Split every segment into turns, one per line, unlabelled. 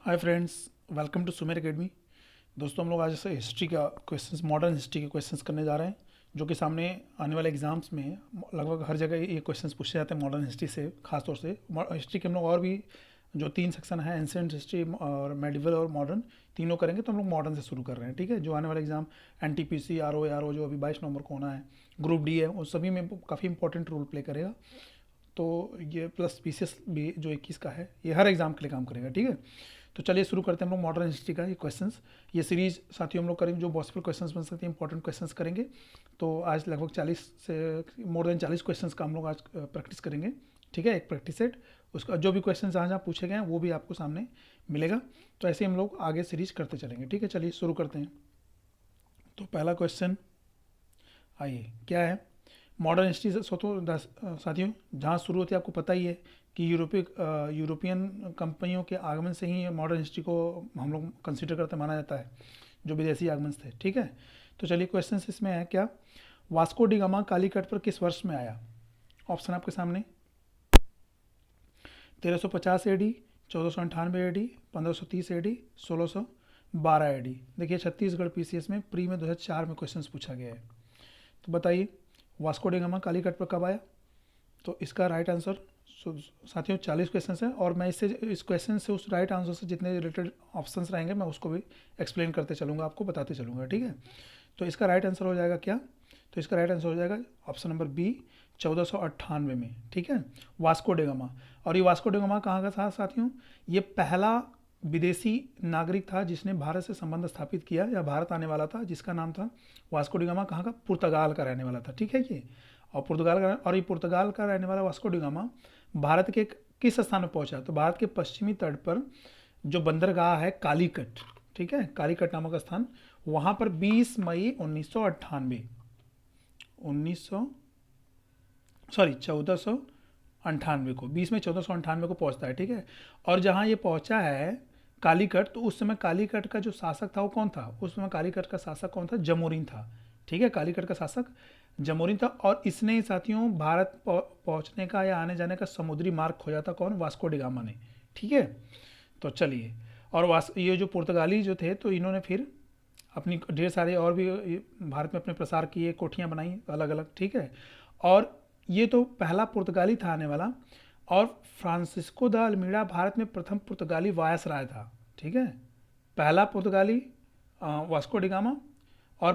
Hi friends, welcome to Sumer academy. दोस्तों, हम लोग आज से हिस्ट्री का क्वेश्चंस, मॉडर्न हिस्ट्री के क्वेश्चंस करने जा रहे हैं, जो कि सामने आने वाले एग्जाम्स में लगभग हर जगह ये क्वेश्चंस पूछे जाते हैं मॉडर्न हिस्ट्री से। खासतौर से हिस्ट्री के हम लोग और भी जो 3 सेक्शन है, एंसेंट हिस्ट्री और मेडिवल और मॉडर्न, तीनों करेंगे। तो हम लोग मॉडर्न से शुरू कर रहे हैं, ठीक है। जो आने वाला एग्जाम NTPC RO जो अभी 22 नवंबर को होना है, ग्रुप डी है, उस सभी में काफ़ी इंपॉर्टेंट रोल प्ले करेगा। तो ये प्लस PCS भी जो 21 का है, ये हर एग्जाम के लिए काम करेगा, ठीक है। तो चलिए शुरू करते हैं हम लोग मॉडर्न हिस्ट्री का ये क्वेश्चंस। ये सीरीज साथियों हम लोग करेंगे जो पॉसिबल क्वेश्चंस बन सकते हैं, इंपॉर्टेंट क्वेश्चंस करेंगे। तो आज लगभग 40 से मोर देन 40 क्वेश्चंस का हम लोग आज प्रैक्टिस करेंगे, ठीक है। एक प्रैक्टिस सेट, उसका जो भी क्वेश्चन जहाँ जहाँ पूछे गए हैं वो भी आपको सामने मिलेगा। तो ऐसे हम लोग आगे सीरीज करते चलेंगे, ठीक है। चलिए शुरू करते हैं। तो पहला क्वेश्चन आइए, क्या है। मॉडर्न हिस्ट्री से साथियों जहाँ शुरू होती है आपको पता ही है कि यूरोपियन कंपनियों के आगमन से ही मॉडर्न हिस्ट्री को हम लोग कंसिडर करते माना जाता है, जो विदेशी आगमन थे, ठीक है। तो चलिए क्वेश्चन इसमें है क्या। वास्को डी गामा कालीकट पर किस वर्ष में आया। ऑप्शन आपके सामने। 1350 AD, 1498 AD, 1530 AD, 1612 AD। देखिए छत्तीसगढ़ PCS में प्री में 2004 में क्वेश्चन पूछा गया है। तो बताइए वास्को डी गामा कालीकट पर कब आया। तो इसका राइट आंसर साथियों 40 क्वेश्चन है, और मैं इस क्वेश्चन से उस राइट आंसर से जितने रिलेटेड ऑप्शंस रहेंगे मैं उसको भी एक्सप्लेन करते चलूँगा, आपको बताते चलूँगा, ठीक है। तो इसका राइट आंसर हो जाएगा क्या। तो इसका राइट आंसर हो जाएगा ऑप्शन नंबर बी, 1498 में, ठीक है। Vasco da Gama. और ये वास्को डेगामा कहाँ का था साथियों। ये पहला विदेशी नागरिक था जिसने भारत से संबंध स्थापित किया या भारत आने वाला था, जिसका नाम था वास्को डिगामा। कहाँ का, पुर्तगाल का रहने वाला था, ठीक है ये। और ये पुर्तगाल का रहने वाला वास्को डिगामा भारत के किस स्थान पर पहुंचा। तो भारत के पश्चिमी तट पर जो बंदरगाह है कालीकट, ठीक है, कालीकट नामक स्थान, वहां पर 20 मई 1998 1498 को, 20 में 1498 को पहुंचता है, ठीक है। और जहां ये पहुंचा है कालीकट, तो उस समय कालीकट का जो शासक था वो कौन था। उस समय कालीकट का शासक कौन था, जमोरिन था, ठीक है। कालीकट का शासक जमोरिन था। और इसने साथियों भारत पहुंचने का या आने जाने का समुद्री मार्ग खोजा था, कौन, वास्को डिगामा ने, ठीक है। तो चलिए, और ये जो पुर्तगाली जो थे, तो इन्होंने फिर अपनी ढेर सारे और भी भारत में अपने प्रसार किए, कोठियाँ बनाई अलग अलग, ठीक है। और ये तो पहला पुर्तगाली था आने वाला। और फ्रांसिस्को द अल्मीड़ा भारत में प्रथम पुर्तगाली वायसराय था, ठीक है। पहला पुर्तगाली वास्को डिगामा, और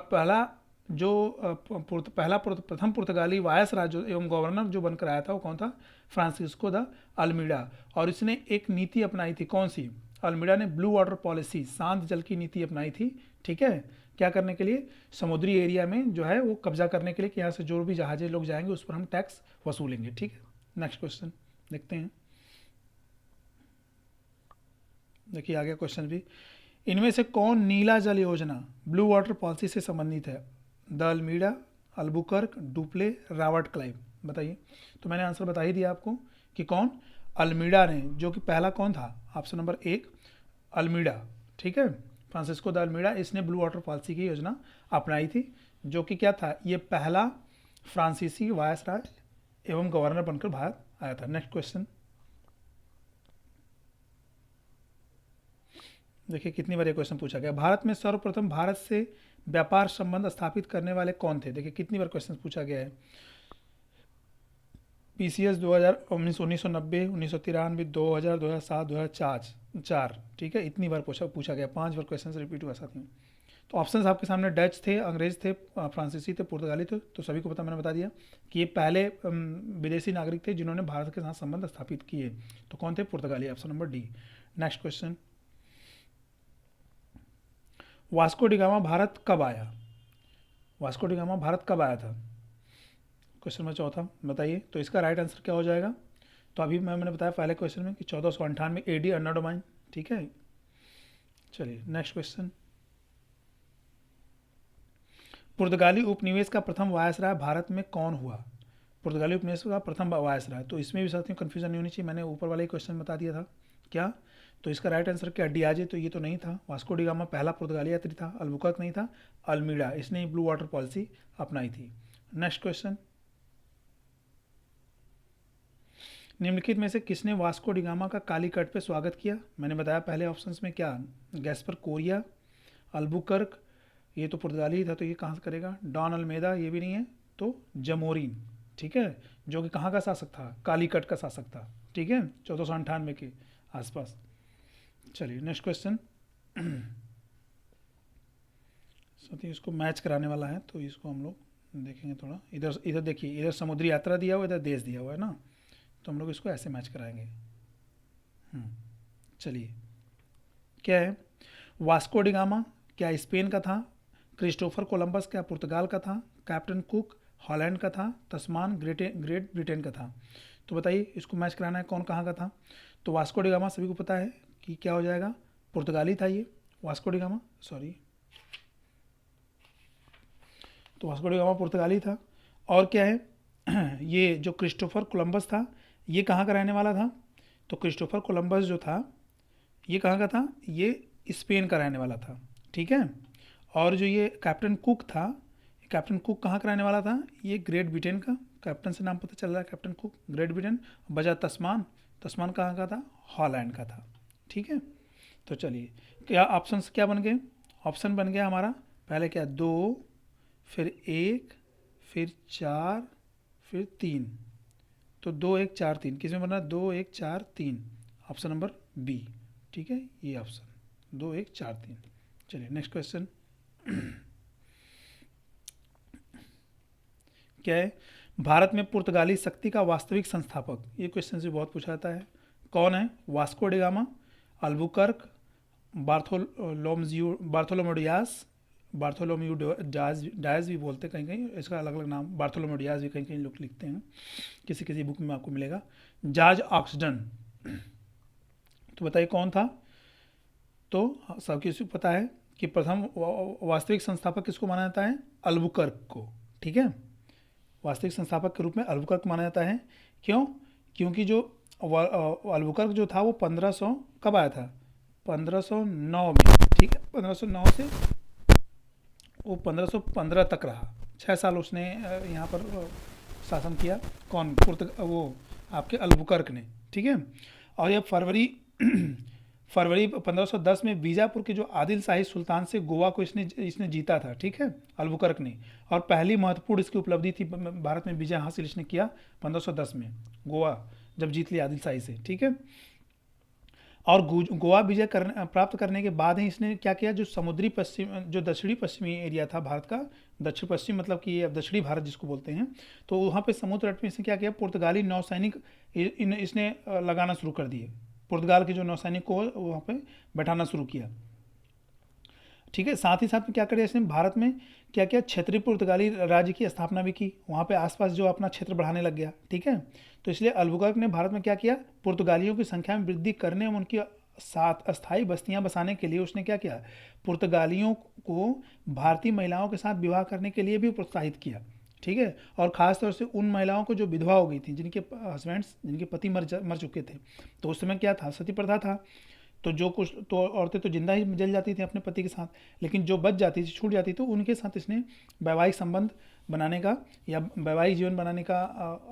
प्रथम पुर्तगाली वायसराय जो एवं गवर्नर जो बनकर आया था वो कौन था, फ्रांसिस्को द अल्मीड़ा। और इसने एक नीति अपनाई थी, कौन सी। अल्मीड़ा ने ब्लू वाटर पॉलिसी, शांत जल की नीति अपनाई थी, ठीक है। क्या करने के लिए, समुद्री एरिया में जो है वो कब्जा करने के लिए, कि यहाँ से जो भी जहाजें लोग जाएंगे उस पर हम टैक्स वसूलेंगे, ठीक है। नेक्स्ट क्वेश्चन देखते हैं। देखिए आगे क्वेश्चन भी, इनमें से कौन नीला जल योजना, ब्लू वाटर पॉलिसी से संबंधित है। De Almeida, Albuquerque, Dupleix, Robert Clive. बताइए। तो मैंने आंसर बता ही दिया आपको कि कौन, अल्मीड़ा ने, जो कि पहला कौन था, ऑप्शन नंबर 1 अल्मीड़ा, ठीक है। फ्रांसिस्को द अल्मीड़ा, इसने ब्लू वाटर पॉलिसी की योजना अपनाई थी, जो कि क्या था, ये पहला फ्रांसीसी वायसराय एवं गवर्नर बनकर भारत आया था। नेक्स्ट क्वेश्चन देखिए, कितनी बार ये क्वेश्चन पूछा गया। भारत में सर्वप्रथम भारत से व्यापार संबंध स्थापित करने वाले कौन थे। देखिए कितनी बार क्वेश्चन पूछा गया है। PCS 2000, 1990, 1993, 2000, 2007, 2004, ठीक है। इतनी बार पूछा गया, 5 बार क्वेश्चन रिपीट हुआ साथियों। तो ऑप्शंस आपके सामने डच थे, अंग्रेज थे, फ्रांसीसी थे, पुर्तगाली थे। तो सभी को पता, मैंने बता दिया कि ये पहले विदेशी नागरिक थे जिन्होंने भारत के साथ संबंध स्थापित किए। तो कौन थे, पुर्तगाली, option number D. Next question, Vasco da Gama Bharat कब आया। वास्को डिगामा भारत कब आया था, क्वेश्चन नंबर चौथा, बताइए। तो इसका राइट आंसर क्या हो जाएगा। तो अभी मैंने बताया पहले क्वेश्चन में कि 1498 AD अन्ना डोमाइन, ठीक है। चलिए नेक्स्ट क्वेश्चन, पुर्तगाली उपनिवेश का प्रथम वायसराय भारत में कौन हुआ। पुर्तगाली उपनिवेश का प्रथम वायसराय, तो इसमें भी साथियों कन्फ्यूजन नहीं होनी चाहिए, मैंने ऊपर वाले क्वेश्चन बता दिया था क्या। तो इसका राइट आंसर क्या, डियाजे, तो ये तो नहीं था। वास्को डिगामा पहला पुर्तगाली यात्री था। अल्बुकर्क नहीं था। अल्मीड़ा, इसने ब्लू वाटर पॉलिसी अपनाई थी। नेक्स्ट क्वेश्चन, निम्नलिखित में से किसने वास्को डिगामा का कालीकट पे स्वागत किया? मैंने बताया पहले ऑप्शंस में क्या, गैस्पर कोरिया, अल्बुकर्क, ये तो पुर्तगाली ही था तो ये कहाँ से करेगा, डॉन अल्मेदा ये भी नहीं है, तो जमोरिन, ठीक है, जो कि कहाँ का शासक था, कालीकट का शासक था, ठीक है, 1498 के आसपास। चलिए नेक्स्ट क्वेश्चन। साथ ही इसको मैच कराने वाला है तो इसको हम लोग देखेंगे थोड़ा। इधर इधर देखिए, इधर समुद्री यात्रा दिया हुआ, इधर देश दिया हुआ है ना, तो हम लोग इसको ऐसे मैच कराएंगे। चलिए, क्या है, वास्को डिगामा क्या स्पेन का था, क्रिस्टोफर कोलंबस क्या पुर्तगाल का था, कैप्टन कुक हॉलैंड का था, तस्मान ग्रेट ब्रिटेन का था। तो बताइए इसको मैच कराना है कौन कहाँ का था। तो वास्को डिगामा सभी को पता है कि क्या हो जाएगा, पुर्तगाली था ये वास्को डिगामा, सॉरी, तो वास्को डिगामा पुर्तगाली था। और क्या है ये जो क्रिस्टोफर कोलंबस था ये कहाँ का रहने वाला था, तो क्रिस्टोफर कोलंबस जो था ये कहाँ का था, ये स्पेन का रहने वाला था, ठीक है। और जो ये कैप्टन कुक था, कैप्टन कुक कहाँ का रहने वाला था, ये ग्रेट ब्रिटेन का, कैप्टन से नाम पता चल रहा है कैप्टन कुक, ग्रेट ब्रिटेन। बजा तस्मान, तस्मान कहाँ का था, हॉलैंड का था, ठीक है। तो चलिए क्या ऑप्शंस क्या बन गए, ऑप्शन बन गया हमारा पहले क्या, 2, फिर 1, फिर 4, फिर 3, तो 2 1 4 3 किस में बन रहा है, 2 1 4 3, ऑप्शन नंबर बी, ठीक है, ये ऑप्शन 2 1 4 3। चलिए नेक्स्ट क्वेश्चन। क्या है, भारत में पुर्तगाली शक्ति का वास्तविक संस्थापक, ये क्वेश्चन से बहुत पूछा जाता है, कौन है, Vasco da Gama, Albuquerque, Bartholomew Dias, Bartholomew Dias भी बोलते हैं कहीं कहीं, इसका अलग अलग नाम बार्थोलोमेव डियास भी कहीं कहीं लोग लिखते हैं, किसी किसी बुक में आपको मिलेगा, जॉर्ज ऑक्सडन। तो बताइए कौन था। तो सब किसी को पता है कि प्रथम वास्तविक संस्थापक किसको माना जाता है, अल्बुकर्क को, ठीक है, वास्तविक संस्थापक के रूप में अल्बुकर्क माना जाता है। क्यों, क्योंकि जो अल्बुकर्क जो था वो 1500 कब आया था, 1509 में, ठीक है, 1509 से वो 1515 तक रहा, 6 साल उसने यहाँ पर शासन किया, कौन, वो आपके अल्बुकर्क ने, ठीक है। और यह फरवरी 1510 में बीजापुर के जो आदिल शाही सुल्तान से गोवा को इसने जीता था, ठीक है, अल्बुकर्क ने। और पहली महत्वपूर्ण इसकी उपलब्धि थी, भारत में विजय हासिल इसने किया 1510 में, गोवा जब जीत लिया आदिल शाही से, ठीक है। और गोवा विजय प्राप्त करने के बाद ही इसने क्या किया, जो समुद्री पश्चिम, जो दक्षिणी पश्चिमी एरिया था भारत का, दक्षिण पश्चिम मतलब कि अब दक्षिणी भारत जिसको बोलते हैं, तो वहाँ पे समुद्र तट में इसने क्या किया, पुर्तगाली नौसैनिक इसने लगाना शुरू कर दिए, पुर्तगाल के जो नौसैनिक को वहाँ पे बैठाना शुरू किया, ठीक है। साथ ही साथ में क्या करें इसने, भारत में क्या किया, क्षेत्रीय पुर्तगाली राज्य की स्थापना भी की, वहाँ पे आसपास जो अपना क्षेत्र बढ़ाने लग गया, ठीक है। तो इसलिए अल्बुकर्क ने भारत में क्या किया, पुर्तगालियों की संख्या में वृद्धि करने और उनकी साथ अस्थायी बस्तियां बसाने के लिए उसने क्या किया, पुर्तगालियों को भारतीय महिलाओं के साथ विवाह करने के लिए भी प्रोत्साहित किया, ठीक है। और ख़ासतौर से उन महिलाओं को जो विधवा हो गई थी, जिनके हस्बैंड्स, जिनके पति मर चुके थे, तो उस समय क्या था, सती प्रथा था, तो जो कुछ तो औरतें तो जिंदा ही जल जाती थी अपने पति के साथ, लेकिन जो बच जाती थी, छूट जाती तो उनके साथ इसने वैवाहिक संबंध बनाने का या वैवाहिक जीवन बनाने का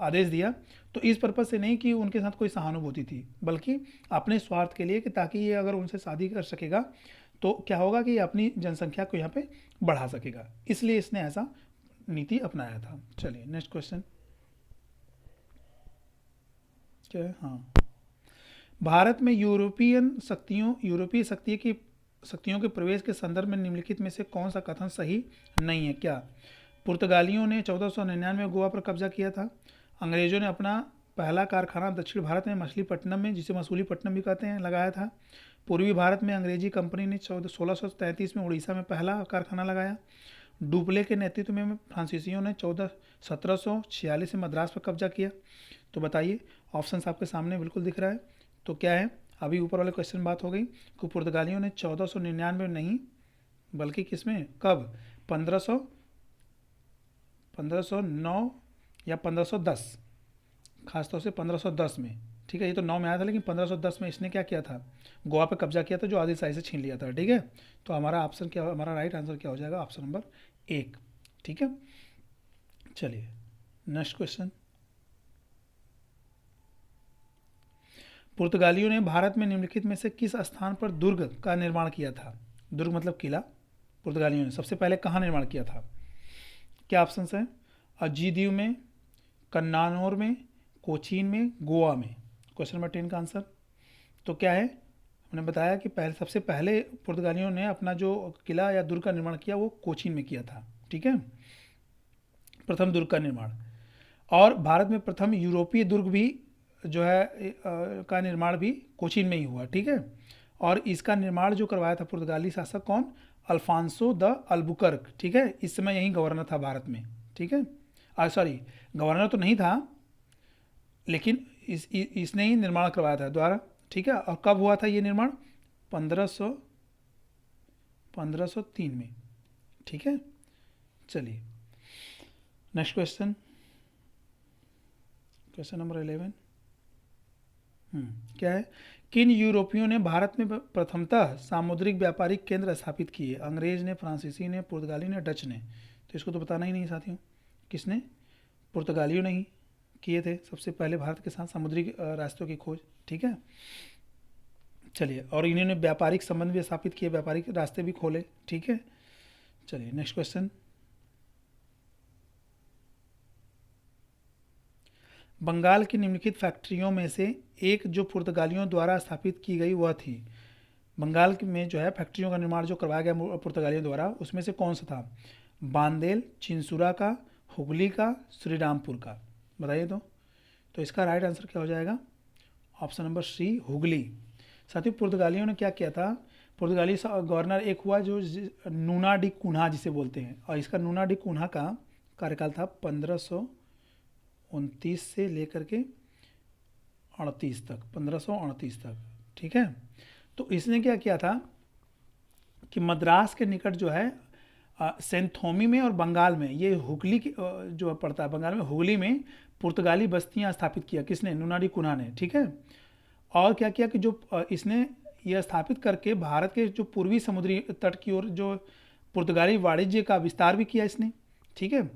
आदेश दिया। तो इस पर्पज़ से नहीं कि उनके साथ कोई सहानुभूति थी, बल्कि अपने स्वार्थ के लिए, कि ताकि ये अगर उनसे शादी कर सकेगा तो क्या होगा कि ये अपनी जनसंख्या को यहाँ पे बढ़ा सकेगा, इसलिए इसने ऐसा नीति अपनाया था। चलिए नेक्स्ट क्वेश्चन क्या है, हाँ, भारत में यूरोपीय शक्तियों के प्रवेश के संदर्भ में निम्नलिखित में से कौन सा कथन सही नहीं है। क्या, पुर्तगालियों ने 1499 में गोवा पर कब्जा किया था, अंग्रेजों ने अपना पहला कारखाना दक्षिण भारत में मछलीपट्टनम में, जिसे मसूलीपट्टनम भी कहते हैं, लगाया था। पूर्वी भारत में अंग्रेजी कंपनी ने 1633 में उड़ीसा में पहला कारखाना लगाया। डुप्ले के नेतृत्व में फ्रांसीसियों ने 1746 में मद्रास पर कब्जा किया। तो बताइए, ऑप्शन आपके सामने बिल्कुल दिख रहा है, तो क्या है, अभी ऊपर वाले क्वेश्चन बात हो गई कि पुर्तगालियों ने 1499 नहीं, बल्कि किसमें, कब, 1509 या 1510, खासतौर से 1510 में, ठीक है, ये तो 9 में आया था, लेकिन 1510 में इसने क्या किया था, गोवा पे कब्जा किया था, जो आदिल शाही से छीन लिया था, ठीक है। तो हमारा ऑप्शन क्या, हमारा राइट आंसर क्या हो जाएगा, ऑप्शन नंबर 1, ठीक है। चलिए नेक्स्ट क्वेश्चन। पुर्तगालियों ने भारत में निम्नलिखित में से किस स्थान पर दुर्ग का निर्माण किया था? दुर्ग मतलब किला। पुर्तगालियों ने सबसे पहले कहाँ निर्माण किया था? क्या ऑप्शन है? अजीदीव में, कन्नानौर में, कोचीन में, गोवा में। क्वेश्चन नंबर 10 का आंसर तो क्या है? हमने बताया कि सबसे पहले पुर्तगालियों ने अपना जो किला या दुर्ग का निर्माण किया वो कोचीन में किया था। ठीक है, प्रथम दुर्ग का निर्माण। और भारत में प्रथम यूरोपीय दुर्ग भी जो है का निर्माण भी कोचीन में ही हुआ। ठीक है, और इसका निर्माण जो करवाया था पुर्तगाली शासक कौन? Alfonso de Albuquerque. ठीक है, इस समय यही गवर्नर था भारत में। ठीक है, सॉरी, गवर्नर तो नहीं था, लेकिन इसने ही निर्माण करवाया था द्वारा। ठीक है, और कब हुआ था ये निर्माण? 1503 में। ठीक है, चलिए नेक्स्ट क्वेश्चन, क्वेश्चन नंबर 11। क्या है? किन यूरोपियों ने भारत में प्रथमतः सामुद्रिक व्यापारिक केंद्र स्थापित किए? अंग्रेज ने, फ्रांसीसी ने, पुर्तगाली ने, डच ने। तो इसको तो बताना ही नहीं साथियों, किसने? पुर्तगालियों ने ही किए थे सबसे पहले भारत के साथ समुद्री रास्तों की खोज। ठीक है, चलिए, और इन्होंने व्यापारिक संबंध भी स्थापित किए, व्यापारिक रास्ते भी खोले। ठीक है, चलिए नेक्स्ट क्वेश्चन। बंगाल की निम्नलिखित फैक्ट्रियों में से एक जो पुर्तगालियों द्वारा स्थापित की गई वह थी। बंगाल में जो है फैक्ट्रियों का निर्माण जो करवाया गया पुर्तगालियों द्वारा, उसमें से कौन सा था? बांदेल, चिंसुरा का, हुगली का, श्रीरामपुर का। बताइए तो इसका राइट आंसर क्या हो जाएगा? Option number C, Hooghly. साथियों, पुर्तगालियों ने क्या किया था? पुर्तगाली गवर्नर एक हुआ जो नूना डी कुन्हा जिसे बोलते हैं, और इसका नूना डी कुन्हा का कार्यकाल था 1529 से लेकर के 38 तक, 1538 तक। ठीक है, तो इसने क्या किया था कि मद्रास के निकट जो है सेंथोमी में और बंगाल में, ये हुगली जो पड़ता है बंगाल में, हुगली में पुर्तगाली बस्तियां स्थापित किया। किसने? नूना डी कुन्हा ने। ठीक है, और क्या किया कि जो इसने यह स्थापित करके भारत के जो पूर्वी समुद्री तट की ओर जो पुर्तगाली वाणिज्य का विस्तार भी किया इसने। ठीक है,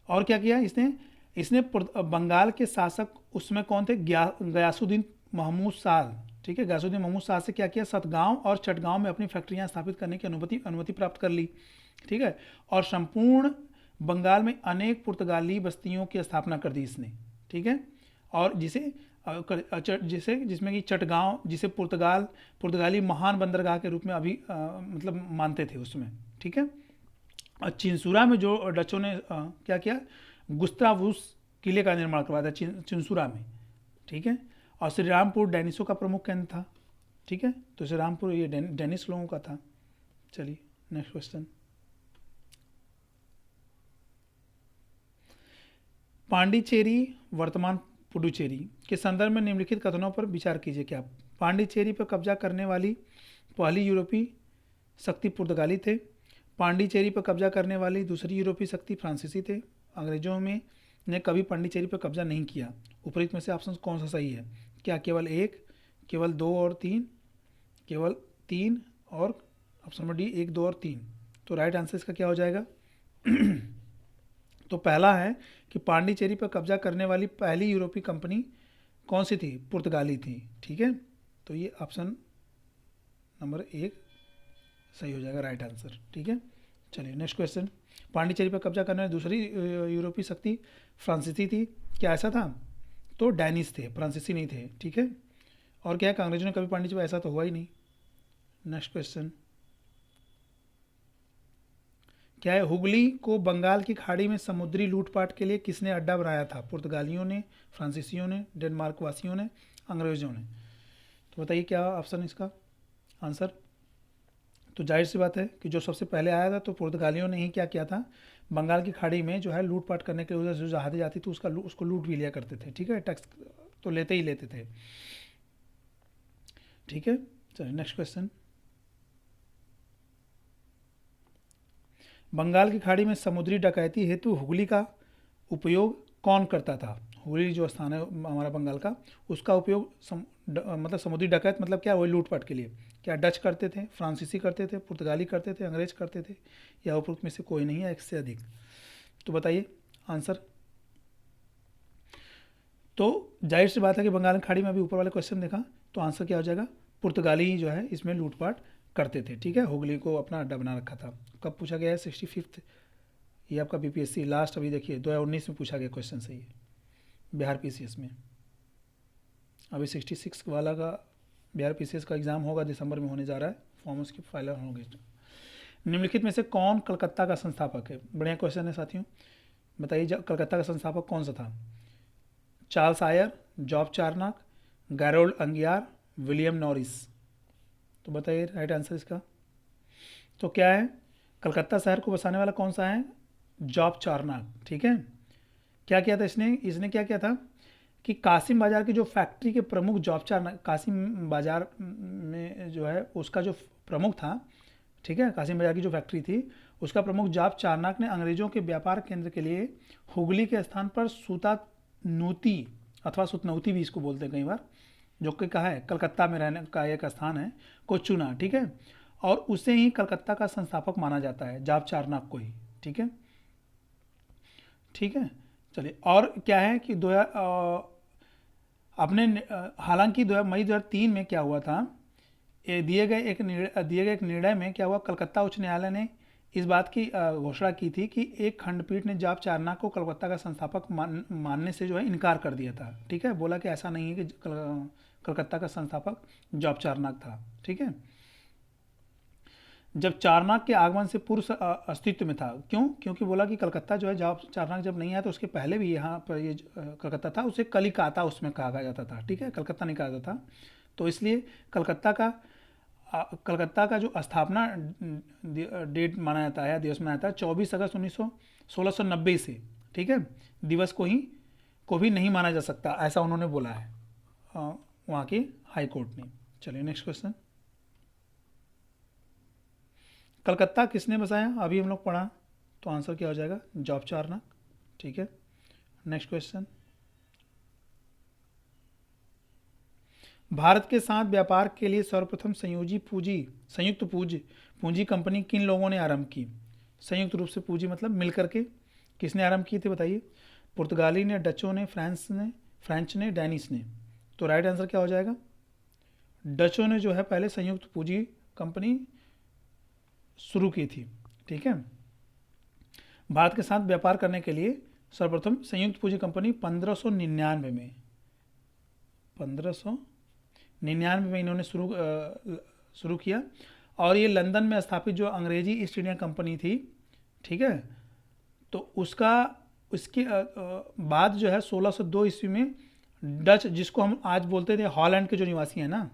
और क्या किया इसने? इसने बंगाल के शासक उसमें कौन थे? गयासुद्दीन महमूद शाह। ठीक है, गयासुद्दीन महमूद शाह से क्या किया? सतगांव और चटगांव में अपनी फैक्ट्रियां स्थापित करने की अनुमति प्राप्त कर ली। ठीक है, और संपूर्ण बंगाल में अनेक पुर्तगाली बस्तियों की स्थापना कर दी इसने। ठीक है, और जिसमें कि चटगांव, जिसे पुर्तगाली महान बंदरगाह के रूप में अभी मतलब मानते थे उसमें। ठीक है, और चिंसुरा में जो डचों ने क्या किया? गुस्तावुस किले का निर्माण करवाया था चिंसुरा में। ठीक है, और श्रीरामपुर डैनिशों का प्रमुख केंद्र था। ठीक है, तो श्रीरामपुर ये डैनिश लोगों का था। चलिए नेक्स्ट क्वेश्चन। पांडिचेरी वर्तमान पुडुचेरी के संदर्भ में निम्नलिखित कथनों पर विचार कीजिए। क्या पांडिचेरी पर कब्जा करने वाली पहली यूरोपीय शक्ति पुर्तगाली थे? पांडिचेरी पर कब्जा करने वाली दूसरी यूरोपीय शक्ति फ्रांसीसी थे? अंग्रेजों में ने कभी पांडिचेरी पर कब्जा नहीं किया। उपरोक्त में से ऑप्शन कौन सा सही है? क्या केवल एक, केवल दो और तीन, केवल तीन, और ऑप्शन नंबर डी 1, 2 और 3। तो राइट आंसर इसका क्या हो जाएगा? तो पहला है कि पांडिचेरी पर कब्जा करने वाली पहली यूरोपीय कंपनी कौन सी थी? पुर्तगाली थी। ठीक है, तो ये ऑप्शन नंबर 1 सही हो जाएगा, राइट आंसर। ठीक है, चलिए नेक्स्ट क्वेश्चन। पांडिचेरी पर कब्जा करने वाली दूसरी यूरोपीय शक्ति फ्रांसीसी थी। क्या ऐसा था? तो डैनिश थे, फ्रांसीसी नहीं थे। ठीक है, और क्या है कि अंग्रेजों ने कभी पांडिचेरी, ऐसा तो हुआ ही नहीं। नेक्स्ट क्वेश्चन क्या है? हुगली को बंगाल की खाड़ी में समुद्री लूटपाट के लिए किसने अड्डा बनाया था? पुर्तगालियों ने, फ्रांसीसियों ने, डेनमार्क वासियों ने, अंग्रेजों ने। तो बताइए क्या ऑप्शन इसका आंसर? तो जाहिर सी बात है कि जो सबसे पहले आया था तो पुर्तगालियों ने ही क्या किया था? बंगाल की खाड़ी में जो है लूटपाट करने के लिए जो जहाज़ें जाती थी उसको लूट भी लिया करते थे। ठीक है, टैक्स तो लेते ही लेते थे। ठीक है, चलिए नेक्स्ट क्वेश्चन। बंगाल की खाड़ी में समुद्री डकैती हेतु हुगली का उपयोग कौन करता था? हुगली जो स्थान है हमारा बंगाल का, उसका उपयोग मतलब समुद्री डकैत मतलब क्या? वही लूटपाट के लिए। क्या डच करते थे, फ्रांसीसी करते थे, पुर्तगाली करते थे, अंग्रेज करते थे, या उपरोक्त में से कोई नहीं है, एक से अधिक? तो बताइए आंसर। तो जाहिर सी बात है कि बंगाल की खाड़ी में अभी ऊपर वाले क्वेश्चन देखा तो आंसर क्या हो जाएगा, पुर्तगाली ही जो है इसमें लूटपाट करते थे, ठीक है। हुगली को अपना अड्डा बना रखा था। कब पूछा गया है, 65th, ये आपका बीपीएससी लास्ट अभी देखिए 2019 में पूछा गया क्वेश्चन सही है बिहार पीसीएस में। अभी 66 वाला का बिहार पीसीएस का एग्ज़ाम होगा, दिसंबर में होने जा रहा है, फॉर्म उसकी फाइल होंगे। निम्नलिखित में से कौन कलकत्ता का संस्थापक है, बढ़िया क्वेश्चन है साथियों, बताइए कलकत्ता का संस्थापक कौन सा था। Charles Eyre, Job Charnock, Gerald Aungier, William Norris. तो बताइए राइट आंसर इसका। तो क्या है, कलकत्ता शहर को बसाने वाला कौन सा है, जॉब चार्नक, ठीक है। क्या किया था इसने क्या किया था कि कासिम बाजार की जो फैक्ट्री के प्रमुख जॉब चार्नक, कासिम बाजार में जो है उसका जो प्रमुख था, ठीक है, कासिम बाजार की जो फैक्ट्री थी उसका प्रमुख जॉब चार्नक ने अंग्रेजों के व्यापार केंद्र के लिए हुगली के स्थान पर सूतानूती अथवा सुतनौती भी इसको बोलते हैं कई बार, जो कि कहा है कलकत्ता में रहने का एक स्थान है, को चुना, ठीक है। और उसे ही कलकत्ता का संस्थापक माना जाता है, जॉब चार्नक को ही, ठीक है, ठीक है। चलिए और क्या है कि हालांकि मई 2003 में क्या हुआ था, दिए गए एक निर्णय में क्या हुआ, कलकत्ता उच्च न्यायालय ने इस बात की घोषणा की थी कि एक खंडपीठ ने जॉब चार्नक को कलकत्ता का संस्थापक मानने से जो है इनकार कर दिया था, ठीक है। बोला कि ऐसा नहीं है कि कलकत्ता का संस्थापक जॉब चार्नक था, ठीक है। जब चार्नक के आगमन से पूर्व अस्तित्व में था, क्योंकि बोला कि कलकत्ता जो है जॉब चार्नक जब नहीं आया तो उसके पहले भी यहाँ पर ये कलकत्ता था, उसे कलिकाता उसमें कहा जाता था, ठीक है, कलकत्ता नहीं कहा जाता था। तो इसलिए कलकत्ता का जो स्थापना डेट माना जाता है, दिवस मनाया जाता है 24 अगस्त 1690 से, ठीक है, दिवस को भी नहीं माना जा सकता, ऐसा उन्होंने बोला है वहाँ की हाई कोर्ट ने। चलिए नेक्स्ट क्वेश्चन, कलकत्ता किसने बसाया, अभी हम लोग पढ़ा, तो आंसर क्या हो जाएगा, जॉब चार्नक, ठीक है। नेक्स्ट क्वेश्चन, भारत के साथ व्यापार के लिए सर्वप्रथम संयुक्त पूंजी कंपनी किन लोगों ने आरंभ की। संयुक्त रूप से पूंजी मतलब मिलकर के, किसने आरंभ की थी बताइए, पुर्तगाली ने, डचों ने, फ्रेंच ने, डैनिश ने। तो राइट आंसर क्या हो जाएगा, डचों ने जो है पहले संयुक्त पूंजी कंपनी शुरू की थी, ठीक है। भारत के साथ व्यापार करने के लिए सर्वप्रथम संयुक्त पूंजी कंपनी 1599 में इन्होंने शुरू किया, और ये लंदन में स्थापित जो अंग्रेजी ईस्ट इंडिया कंपनी थी, ठीक है, तो उसके बाद जो है 1602 ईस्वी में डच, जिसको हम आज बोलते थे हॉलैंड के जो निवासी हैं ना,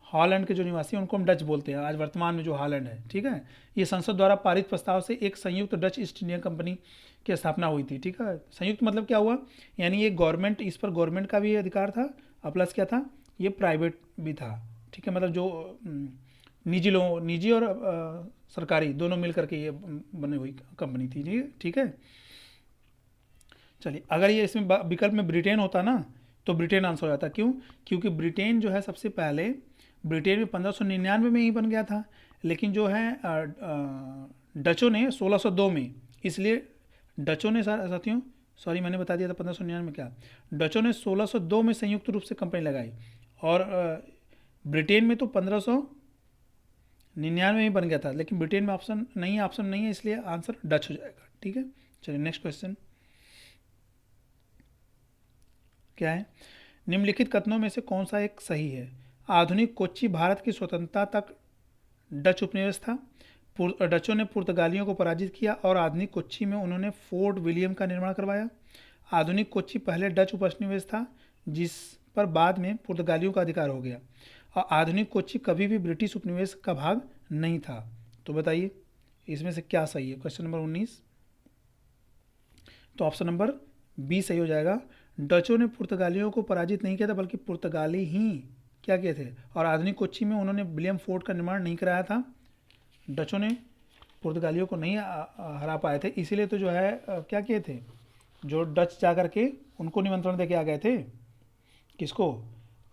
हॉलैंड के जो निवासी हैं उनको हम डच बोलते हैं आज वर्तमान में जो हॉलैंड है, ठीक है। ये संसद द्वारा पारित प्रस्ताव से एक संयुक्त डच ईस्ट इंडिया कंपनी की स्थापना हुई थी, ठीक है। संयुक्त मतलब क्या हुआ, यानी ये गवर्नमेंट, इस पर गवर्नमेंट का भी अधिकार था और प्लस क्या था, ये प्राइवेट भी था, ठीक है, मतलब जो निजी और सरकारी दोनों मिल करके ये बनी हुई कंपनी थी जी, ठीक है। चलिए अगर ये इसमें विकल्प में ब्रिटेन होता ना तो ब्रिटेन आंसर हो जाता, क्योंकि ब्रिटेन जो है सबसे पहले ब्रिटेन में 1599 में ही बन गया था, लेकिन जो है डचों ने 1602 में, इसलिए डचों ने साथियों, सॉरी मैंने बता दिया था 1599 में, क्या डचों ने 1602 में संयुक्त रूप से कंपनी लगाई, और ब्रिटेन में तो 1599 में ही बन गया था, लेकिन ब्रिटेन में ऑप्शन नहीं है, इसलिए आंसर डच हो जाएगा, ठीक है। चलिए नेक्स्ट क्वेश्चन क्या है, निम्नलिखित कथनों में से कौन सा एक सही है। आधुनिक कोच्चि भारत की स्वतंत्रता तक डच उपनिवेश था, डचों ने पुर्तगालियों को पराजित किया और आधुनिक कोच्चि में उन्होंने फोर्ट विलियम का निर्माण करवाया। आधुनिक कोच्चि पहले डच उपनिवेश था जिस पर बाद में पुर्तगालियों का अधिकार हो गया, और आधुनिक कोच्चि कभी भी ब्रिटिश उपनिवेश का भाग नहीं था। तो बताइए इसमें से क्या सही है, क्वेश्चन नंबर 19, तो ऑप्शन नंबर बी सही हो जाएगा। डचों ने पुर्तगालियों को पराजित नहीं किया था, बल्कि पुर्तगाली ही क्या किए थे, और आधुनिक कोच्चि में उन्होंने विलियम फोर्ट का निर्माण नहीं कराया था। डचों ने पुर्तगालियों को नहीं हरा पाए थे, इसीलिए तो जो है क्या किए थे, जो डच जा कर के उनको निमंत्रण दे के आ गए थे, किसको,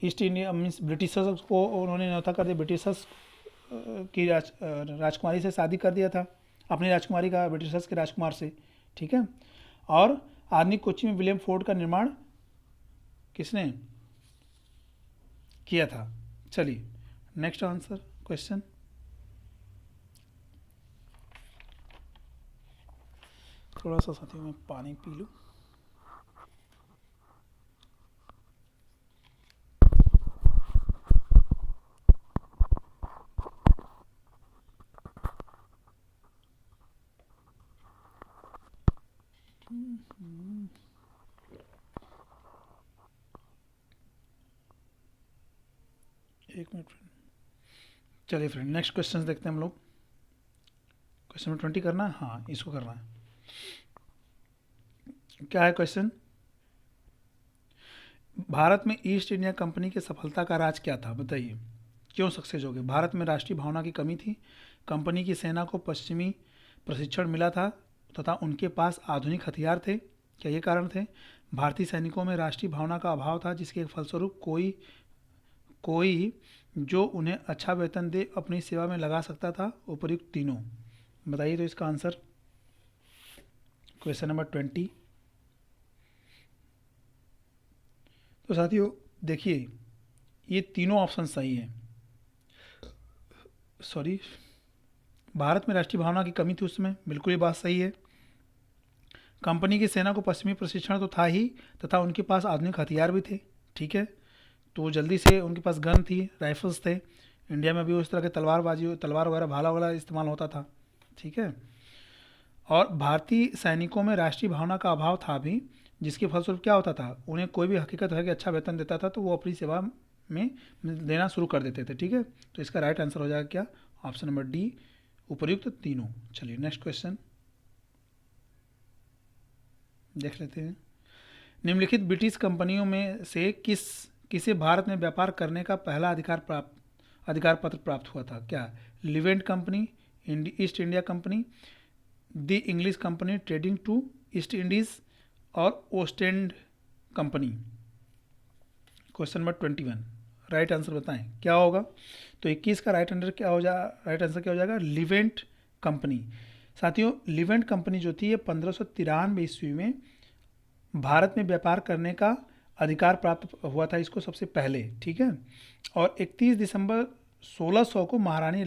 ईस्ट इंडिया मीन्स ब्रिटिशर्स को उन्होंने न्योता कर दिया, ब्रिटिशर्स की राजकुमारी से शादी कर दिया था, अपनी राजकुमारी का ब्रिटिशर्स के राजकुमार से, ठीक है। और आधुनिक कोच्चि में विलियम फोर्ड का निर्माण किसने किया था? चलिए नेक्स्ट आंसर क्वेश्चन। थोड़ा सा साथियों मैं पानी पी लूँ। एक मिनट फ्रेंड। चलिए फ्रेंड नेक्स्ट क्वेश्चन देखते हैं हम लोग। क्वेश्चन नंबर 20 करना है, हाँ इसको करना है। क्या है क्वेश्चन? भारत में ईस्ट इंडिया कंपनी की सफलता का राज क्या था? बताइए क्यों सक्सेस हो गए? भारत में राष्ट्रीय भावना की कमी थी, कंपनी की सेना को पश्चिमी प्रशिक्षण मिला था तथा उनके पास आधुनिक हथियार थे, क्या ये कारण थे? भारतीय सैनिकों में राष्ट्रीय भावना का अभाव था जिसके फलस्वरूप कोई कोई जो उन्हें अच्छा वेतन दे अपनी सेवा में लगा सकता था, उपयुक्त तीनों। बताइए तो इसका आंसर। Question number 20। तो साथियों देखिए ये तीनों ऑप्शन सही हैं। सॉरी, भारत में राष्ट्रीय भावना की कमी थी उस समय, बिल्कुल ये बात सही है। कंपनी की सेना को पश्चिमी प्रशिक्षण तो था ही तथा उनके पास आधुनिक हथियार भी थे, ठीक है। तो जल्दी से उनके पास गन थी, राइफल्स थे। इंडिया में भी उस तरह के तलवार वगैरह भाला वगैरह इस्तेमाल होता था, ठीक है। और भारतीय सैनिकों में राष्ट्रीय भावना का अभाव था भी, जिसके फलस्वरूप क्या होता था, उन्हें कोई भी हकीकत है कि अच्छा वेतन देता था तो वो अपनी सेवा में देना शुरू कर देते थे, ठीक है। तो इसका राइट आंसर हो जाएगा क्या? ऑप्शन नंबर डी, उपयुक्त तीनों। चलिए नेक्स्ट क्वेश्चन देख लेते हैं। निम्नलिखित ब्रिटिश कंपनियों में से किसे भारत में व्यापार करने का पहला अधिकार पत्र प्राप्त हुआ था? क्या? Levant company, East India company, the English company trading to East Indies और Ostend company. Question number 21, right answer बताएं क्या होगा? तो 21 का राइट आंसर क्या हो जाएगा? Leivand company. साथियों लिवेंट कंपनी जो थी ये 1593 ईस्वी में भारत में व्यापार करने का अधिकार प्राप्त हुआ था इसको सबसे पहले, ठीक है। और 31 दिसंबर 1600 को महारानी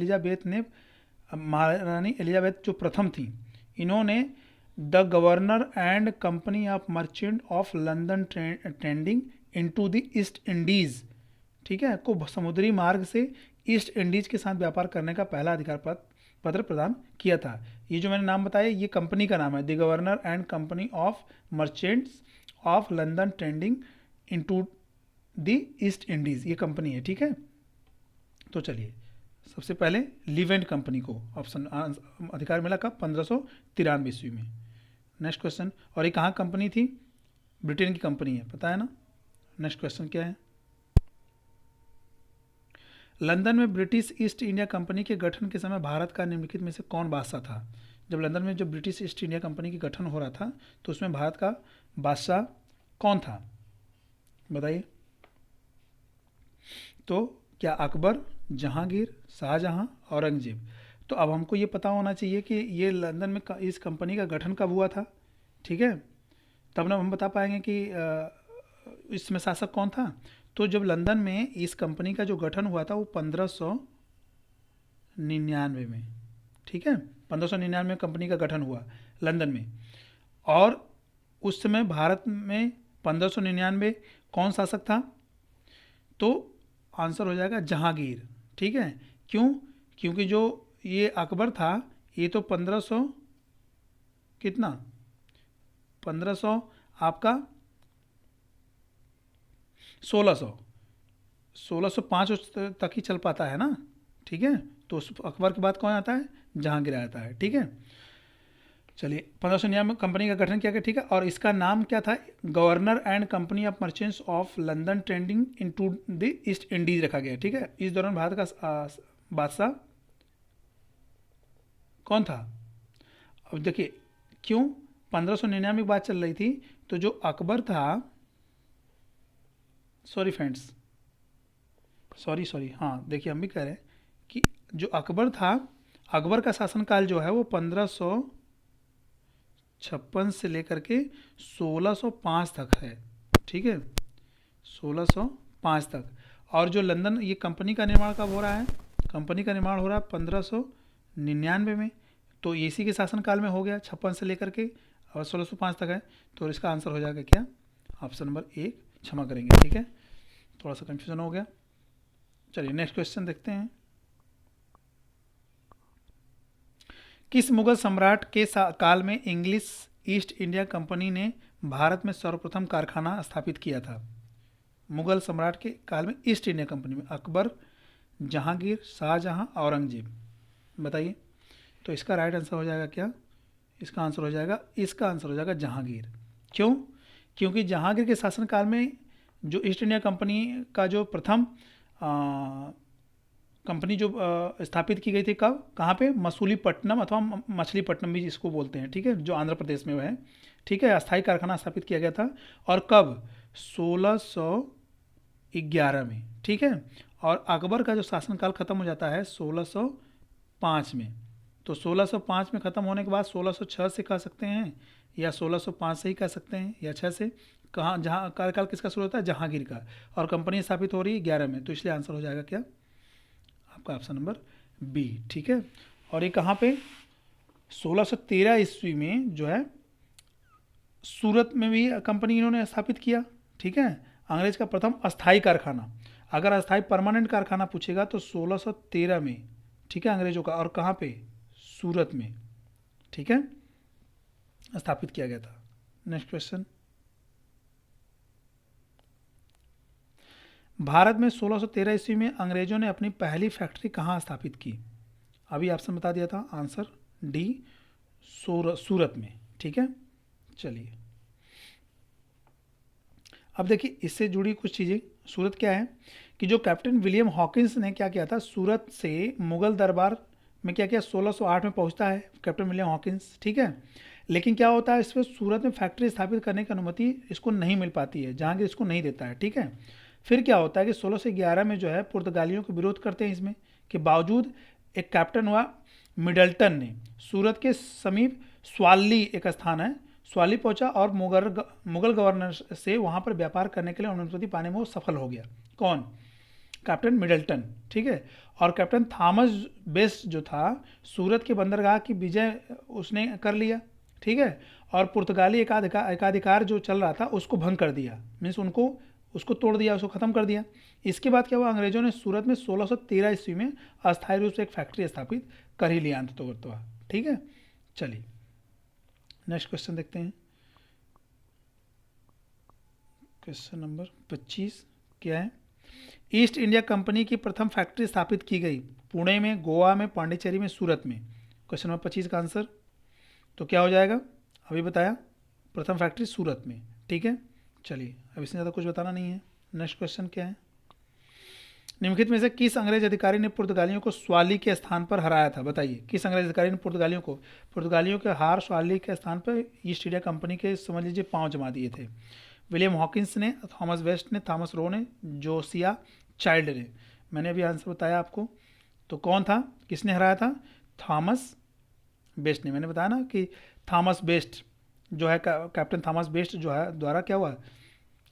एलिजाबेथ जो प्रथम थी, इन्होंने the governor and company of merchant of London trending into the east Indies, ठीक है, को समुद्री मार्ग से ईस्ट इंडीज के साथ व्यापार करने का पहला अधिकार पत्र प्रदान किया था। ये जो मैंने नाम बताया ये कंपनी का नाम है, the governor and company of merchants of London trending into the east Indies, ये कंपनी है, ठीक है। तो चलिए सबसे पहले लिवेंट कंपनी को ऑप्शन अधिकार मिला कब? 1593 ईस्वी में। नेक्स्ट क्वेश्चन, और ये कहाँ कंपनी थी? ब्रिटेन की कंपनी है, पता है ना। नेक्स्ट क्वेश्चन क्या है? लंदन में ब्रिटिश ईस्ट इंडिया कंपनी के गठन के समय भारत का निम्नलिखित में से कौन बादशाह था? जब लंदन में जब ब्रिटिश ईस्ट इंडिया कंपनी की गठन हो रहा था तो उसमें भारत का बादशाह कौन था? बताइए। तो क्या अकबर, जहांगीर, शाहजहां, औरंगजेब? तो अब हमको ये पता होना चाहिए कि ये लंदन में इस कंपनी का गठन कब हुआ था, ठीक है, तब ना हम बता पाएंगे कि इसमें शासक कौन था। तो जब लंदन में इस कंपनी का जो गठन हुआ था वो 1599 में, ठीक है, 1599 में कंपनी का गठन हुआ लंदन में। और उस समय भारत में 1599 कौन शासक था? तो आंसर हो जाएगा जहांगीर, ठीक है। क्यों? क्योंकि जो ये अकबर था ये तो 1500 कितना 1500 आपका 1605 तक ही चल पाता है ना, ठीक है। तो उस अकबर के बाद कौन आता है? जहांगीर आता है, ठीक है। चलिए 1599 में कंपनी का गठन किया गया, ठीक है। और इसका नाम क्या था? Governor and company of merchants of London trending into the east Indies रखा गया, ठीक है। इस दौरान भारत का बादशाह कौन था? अब देखिए क्यों 1599 की बात चल रही थी, तो जो अकबर था, सॉरी फ्रेंड्स, सॉरी हाँ देखिए हम भी कह रहे हैं कि जो अकबर था, अकबर का शासनकाल जो है वो 1500 1656 से लेकर के 1605 तक है, ठीक है, 1605 तक। और जो लंदन, ये कंपनी का निर्माण कब हो रहा है? कंपनी का निर्माण हो रहा है 1599 में, तो इसी के शासनकाल में हो गया, 56 से लेकर के और 1605 तक है। तो इसका आंसर हो जाएगा क्या? ऑप्शन नंबर 1, क्षमा करेंगे, ठीक है, थोड़ा सा कंफ्यूजन हो गया। चलिए नेक्स्ट क्वेश्चन देखते हैं। किस मुगल सम्राट के काल में इंग्लिश ईस्ट इंडिया कंपनी ने भारत में सर्वप्रथम कारखाना स्थापित किया था? मुगल सम्राट के काल में ईस्ट इंडिया कंपनी में अकबर, जहांगीर, शाहजहां, औरंगजेब, बताइए। तो इसका राइट आंसर हो जाएगा क्या? इसका आंसर हो जाएगा, इसका आंसर हो जाएगा जहांगीर। क्यों? क्योंकि जहांगीर के शासनकाल में जो ईस्ट इंडिया कंपनी का जो प्रथम कंपनी जो स्थापित की गई थी, कब, कहाँ पे? मसूलीपट्टनम अथवा मछलीपट्टनम भी जिसको बोलते हैं, ठीक है, जो आंध्र प्रदेश में है, ठीक है, अस्थायी कारखाना स्थापित किया गया था। और कब? 1611 में, ठीक है। और अकबर का जो शासनकाल खत्म हो जाता है 1605 में। तो 1605 में ख़त्म होने के बाद 1606 से कह सकते हैं, या 1605 से ही कह सकते हैं, या 6 से। कहाँ, जहाँ कार्यकाल किसका शुरू होता है? जहांगीर का। और कंपनी स्थापित हो रही है 11 में, तो इसलिए आंसर हो जाएगा क्या? आपका ऑप्शन नंबर बी, ठीक है। और ये कहाँ पे? 1613 ईस्वी में जो है सूरत में भी कंपनी इन्होंने स्थापित किया, ठीक है, अंग्रेज का प्रथम अस्थाई कारखाना। अगर अस्थाई परमानेंट कारखाना पूछेगा तो 1613 में, ठीक है, अंग्रेजों का। और कहाँ पे? सूरत में, ठीक है, स्थापित किया गया था। Next question. भारत में 1613 ईस्वी में अंग्रेजों ने अपनी पहली फैक्ट्री कहाँ स्थापित की? अभी ऑप्शन बता दिया था, आंसर डी, सूरत में, ठीक है। चलिए अब देखिए इससे जुड़ी कुछ चीज़ें। सूरत क्या है कि जो कैप्टन विलियम हॉकिंस ने क्या किया था, सूरत से मुगल दरबार में क्या किया, 1608 में पहुंचता है कैप्टन विलियम हॉकिंस, ठीक है। लेकिन क्या होता है, इस पर सूरत में फैक्ट्री स्थापित करने की अनुमति इसको नहीं मिल पाती है, जहांगीर इसको नहीं देता है, ठीक है। फिर क्या होता है कि 1611 में जो है पुर्तगालियों को विरोध करते हैं इसमें, के बावजूद एक कैप्टन हुआ मिडल्टन ने सूरत के समीप स्वाली, एक स्थान है, स्वाली पहुंचा और मुगल गवर्नर से वहां पर व्यापार करने के लिए अनुमति पाने में वो सफल हो गया। कौन? कैप्टन मिडल्टन, ठीक है। और कैप्टन थॉमस बेस्ट जो था, सूरत के बंदरगाह की विजय उसने कर लिया, ठीक है। और पुर्तगाली एकाधिकार जो चल रहा था उसको भंग कर दिया, मीन्स उसको तोड़ दिया, उसको ख़त्म कर दिया। इसके बाद क्या हुआ, अंग्रेजों ने सूरत में 1613 ईस्वी में अस्थायी रूप से एक फैक्ट्री स्थापित कर ही लिया अंततोगत्वा, ठीक है। चलिए नेक्स्ट क्वेश्चन देखते हैं। क्वेश्चन नंबर 25 क्या है? ईस्ट इंडिया कंपनी की प्रथम फैक्ट्री स्थापित की गई पुणे में, गोवा में, पांडिचेरी में, सूरत में। क्वेश्चन नंबर 25 का आंसर तो क्या हो जाएगा? अभी बताया, प्रथम फैक्ट्री सूरत में, ठीक है। चलिए अब इससे ज़्यादा कुछ बताना नहीं है। नेक्स्ट क्वेश्चन क्या है? निम्नलिखित में से किस अंग्रेज अधिकारी ने पुर्तगालियों को स्वाली के स्थान पर हराया था? बताइए, किस अंग्रेज अधिकारी ने पुर्तगालियों के हार स्वाली के स्थान पर ईस्ट इंडिया कंपनी के, समझ लीजिए, पांव जमा दिए थे? विलियम हॉकिंस ने, थॉमस वेस्ट ने, थॉमस रो ने, जोसिया चाइल्ड ने। मैंने अभी आंसर बताया आपको, तो कौन था, किसने हराया था? थॉमस बेस्ट ने। मैंने बताया ना कि थॉमस बेस्ट जो है, कैप्टन थॉमस बेस्ट जो है द्वारा क्या हुआ,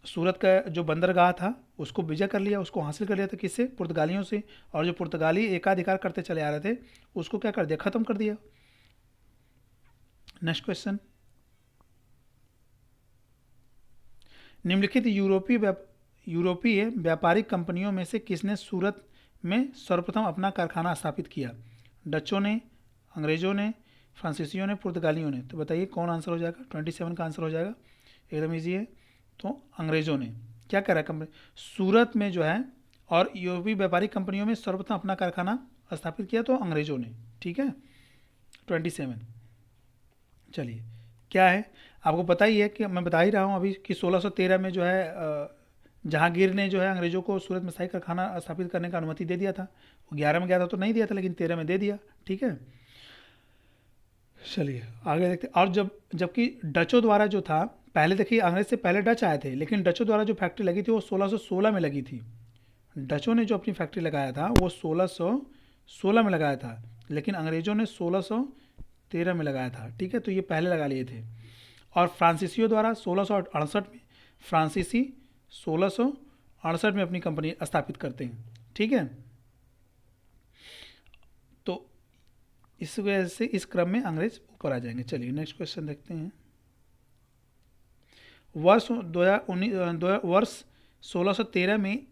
सूरत का जो बंदरगाह था उसको विजय कर लिया, उसको हासिल कर लिया था, किससे? पुर्तगालियों से। और जो पुर्तगाली एकाधिकार करते चले आ रहे थे उसको क्या कर दिया, खत्म कर दिया। Next question. निम्नलिखित यूरोपीय व्यापारिक कंपनियों में से किसने सूरत में सर्वप्रथम अपना कारखाना स्थापित किया? डचों ने, अंग्रेजों ने, फ्रांसीसियों ने, पुर्तगालियों ने। तो बताइए कौन आंसर हो जाएगा? 27 का आंसर हो जाएगा, एकदम ईजी है। तो अंग्रेजों ने क्या करा, कंपनी सूरत में जो है, और यूरोपीय व्यापारिक कंपनियों में सर्वप्रथम अपना कारखाना स्थापित किया तो अंग्रेजों ने, ठीक है। 27। चलिए क्या है, आपको पता ही है कि मैं बता ही रहा हूँ अभी कि 1613 में जो है जहांगीर ने जो है अंग्रेजों को सूरत में स्थायी कारखाना स्थापित करने का अनुमति दे दिया था। वो 11 में गया था तो नहीं दिया था, लेकिन 13 में दे दिया, ठीक है। चलिए आगे देखते। और जबकि डचों द्वारा जो था, पहले देखिए अंग्रेज से पहले डच आए थे, लेकिन डचों द्वारा जो फैक्ट्री लगी थी वो 1616 में लगी थी। डचों ने जो अपनी फैक्ट्री लगाया था वो 1616 में लगाया था, लेकिन अंग्रेजों ने 1613 में लगाया था, ठीक है। तो ये पहले लगा लिए थे। और फ्रांसीसियों द्वारा 1668 में, फ्रांसीसी 1668 में अपनी कंपनी स्थापित करते हैं। ठीक है, तो इस वजह से इस क्रम में अंग्रेज ऊपर आ जाएंगे। चलिए नेक्स्ट क्वेश्चन देखते हैं। वर्ष 1613 में